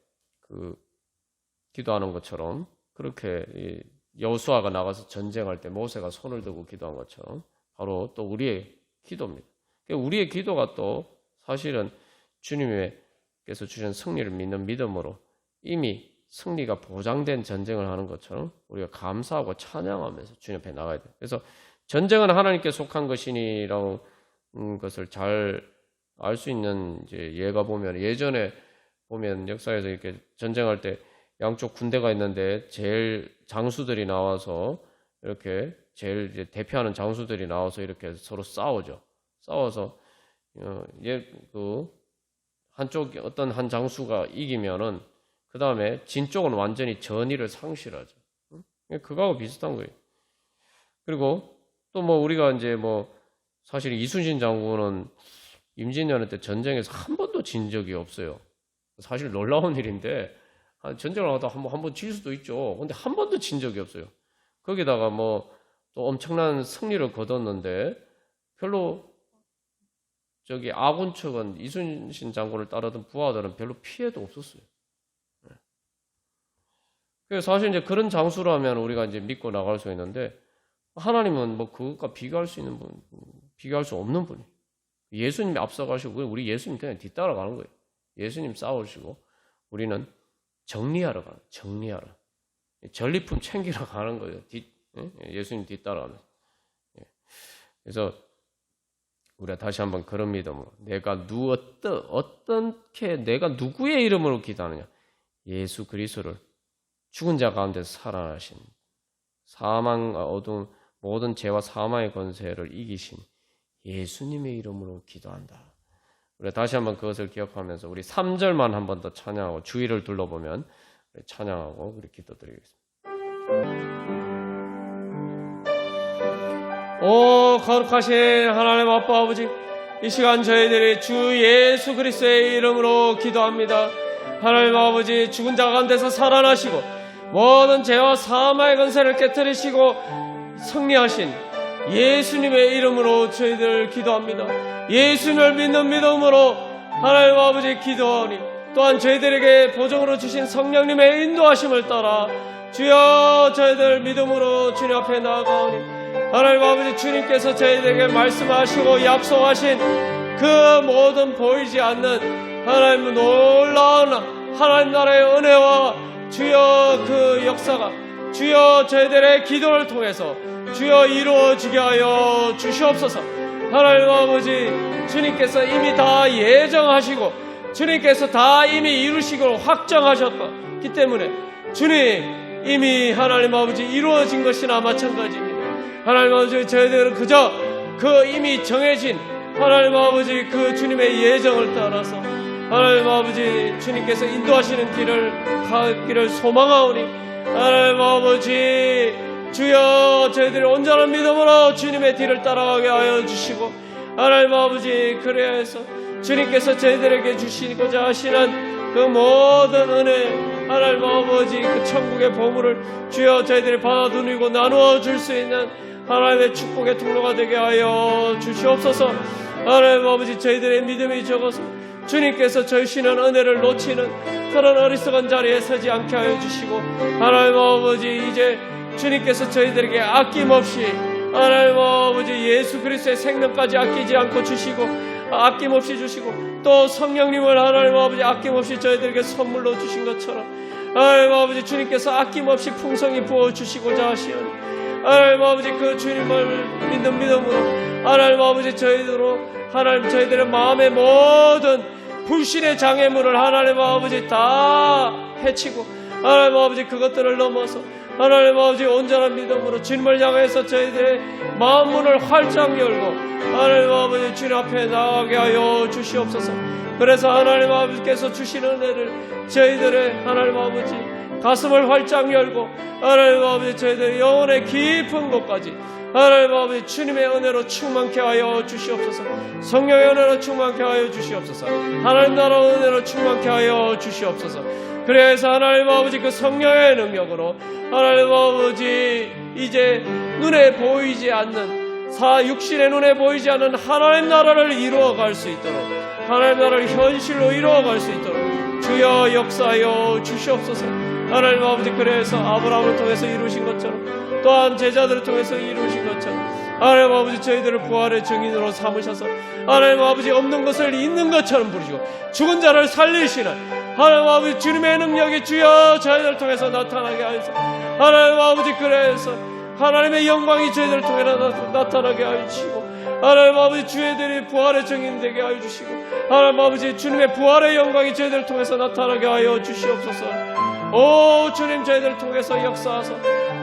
기도하는 것처럼 그렇게 여호수아가 나가서 전쟁할 때 모세가 손을 들고 기도한 것처럼 바로 또 우리의 기도입니다. 우리의 기도가 또 사실은 주님께서 주신 승리를 믿는 믿음으로 이미 승리가 보장된 전쟁을 하는 것처럼 우리가 감사하고 찬양하면서 주님 앞에 나가야 돼요. 그래서 전쟁은 하나님께 속한 것이니라는 것을 잘 알 수 있는 이제 예가 보면, 예전에 보면 역사에서 이렇게 전쟁할 때 양쪽 군대가 있는데 제일 장수들이 나와서 이렇게 제일 이제 대표하는 장수들이 나와서 이렇게 서로 싸우죠. 싸워서 한쪽 어떤 한 장수가 이기면은 그 다음에 진 쪽은 완전히 전의를 상실하죠. 그거하고 비슷한 거예요. 그리고 또 뭐 우리가 이제 뭐 사실 이순신 장군은 임진왜란 때 전쟁에서 한 번도 진 적이 없어요. 사실 놀라운 일인데 전쟁을 하다 한 번 질 수도 있죠. 근데 한 번도 진 적이 없어요. 거기다가 뭐 또 엄청난 승리를 거뒀는데 별로 저기 아군 측은 이순신 장군을 따르던 부하들은 별로 피해도 없었어요. 그래서 사실 이제 그런 장수라면 우리가 이제 믿고 나갈 수 있는데 하나님은 뭐 그것과 비교할 수 있는 분, 비교할 수 없는 분이. 예수님이 앞서가시고 우리 예수님 그냥 뒤따라가는 거예요. 예수님 싸우시고 우리는 정리하러 가는, 정리하러. 전리품 챙기러 가는 거예요. 예수님 뒤따라가면서. 그래서 우리가 다시 한번 그런 믿음으로 내가 어떻게 내가 누구의 이름으로 기도하느냐? 예수 그리스도를 죽은 자 가운데서 살아나신 사망, 어두운 모든 죄와 사망의 권세를 이기신 예수님의 이름으로 기도한다. 우리 다시 한번 그것을 기억하면서 우리 3절만 한 번 더 찬양하고 주위를 둘러보면 찬양하고 우리 기도드리겠습니다. 오 거룩하신 하나님 아빠 아버지, 이 시간 저희들이 주 예수 그리스도의 이름으로 기도합니다. 하나님 아버지, 죽은 자 가운데서 살아나시고 모든 죄와 사망의 권세를 깨뜨리시고 승리하신 예수님의 이름으로 저희들 기도합니다. 예수님을 믿는 믿음으로 하나님 아버지 기도하오니 또한 저희들에게 보정으로 주신 성령님의 인도하심을 따라 주여 저희들 믿음으로 주님 앞에 나아가오니 하나님 아버지, 주님께서 저희들에게 말씀하시고 약속하신 그 모든 보이지 않는 하나님 놀라운 하나님 나라의 은혜와 주여 그 역사가 주여 저희들의 기도를 통해서 주여 이루어지게 하여 주시옵소서. 하나님 아버지, 주님께서 이미 다 예정하시고 주님께서 다 이미 이루시고 확정하셨기 때문에 주님 이미 하나님 아버지 이루어진 것이나 마찬가지입니다. 하나님 아버지, 저희들은 그저 그 이미 정해진 하나님 아버지 그 주님의 예정을 따라서 하나님 아버지 주님께서 인도하시는 길을 가기를 소망하오니 하나님 아버지 주여 저희들이 온전한 믿음으로 주님의 뒤를 따라가게 하여 주시고 하나님 아버지 그래서 주님께서 저희들에게 주시고자 하시는 그 모든 은혜 하나님 아버지 그 천국의 보물을 주여 저희들이 받아 누리고 나누어 줄 수 있는 하나님의 축복의 통로가 되게 하여 주시옵소서. 하나님 아버지, 저희들의 믿음이 적어서 주님께서 주시는 은혜를 놓치는 그런 어리석은 자리에 서지 않게 하여 주시고 하나님 아버지, 이제 주님께서 저희들에게 아낌없이 하나님 아버지 예수 그리스도의 생명까지 아끼지 않고 주시고 아낌없이 주시고 또 성령님을 하나님 아버지 아낌없이 저희들에게 선물로 주신 것처럼 하나님 아버지 주님께서 아낌없이 풍성히 부어주시고자 하시오니 하나님 아버지 그 주님을 믿는 믿음으로 하나님 아버지 저희들의 마음의 모든 불신의 장애물을 하나님 아버지 다 해치고 하나님 아버지 그것들을 넘어서 하나님 아버지 온전한 믿음으로 주님을 향해서 저희들의 마음문을 활짝 열고 하나님 아버지 주님 앞에 나가게 하여 주시옵소서. 그래서 하나님 아버지께서 주신 은혜를 저희들의 하나님 아버지 가슴을 활짝 열고 하나님 아버지 저희들의 영혼의 깊은 곳까지 하나님 아버지 주님의 은혜로 충만케 하여 주시옵소서. 성령의 은혜로 충만케 하여 주시옵소서. 하나님 나라 은혜로 충만케 하여 주시옵소서. 그래서 하나님 아버지 그 성령의 능력으로 하나님 아버지 이제 눈에 보이지 않는 육신의 눈에 보이지 않는 하나님 나라를 이루어갈 수 있도록 하나님 나라를 현실로 이루어갈 수 있도록 주여 역사하여 주시옵소서. 하나님 아버지 그래서 아브라함을 통해서 이루신 것처럼 또한 제자들을 통해서 이루신 것처럼 하나님 아버지 저희들을 부활의 증인으로 삼으셔서 하나님 아버지 없는 것을 있는 것처럼 부르시고 죽은 자를 살리시는 하나님 아버지 주님의 능력이 주여 저희들을 통해서 나타나게 하여서 하나님 아버지 그래서 하나님의 영광이 저희들을 통해 나타나게 하시고 하나님 아버지 주의들이 부활의 증인 되게 하여 주시고 하나님 아버지 주님의 부활의 영광이 저희들을 통해서 나타나게 하여 주시옵소서. 오 주님 저희들을 통해서 역사하사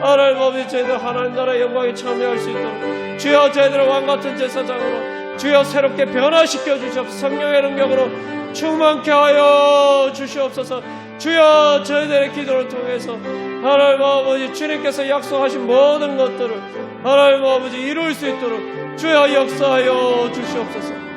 하나님 아버지 저희들 하나님 나라의 영광에 참여할 수 있도록 주여 저희들을 왕같은 제사장으로 주여 새롭게 변화시켜 주시옵소서. 성령의 능력으로 충만케 하여 주시옵소서. 주여 저희들의 기도를 통해서 하나님 아버지 주님께서 약속하신 모든 것들을 하나님 아버지 이룰 수 있도록 주여 역사하여 주시옵소서.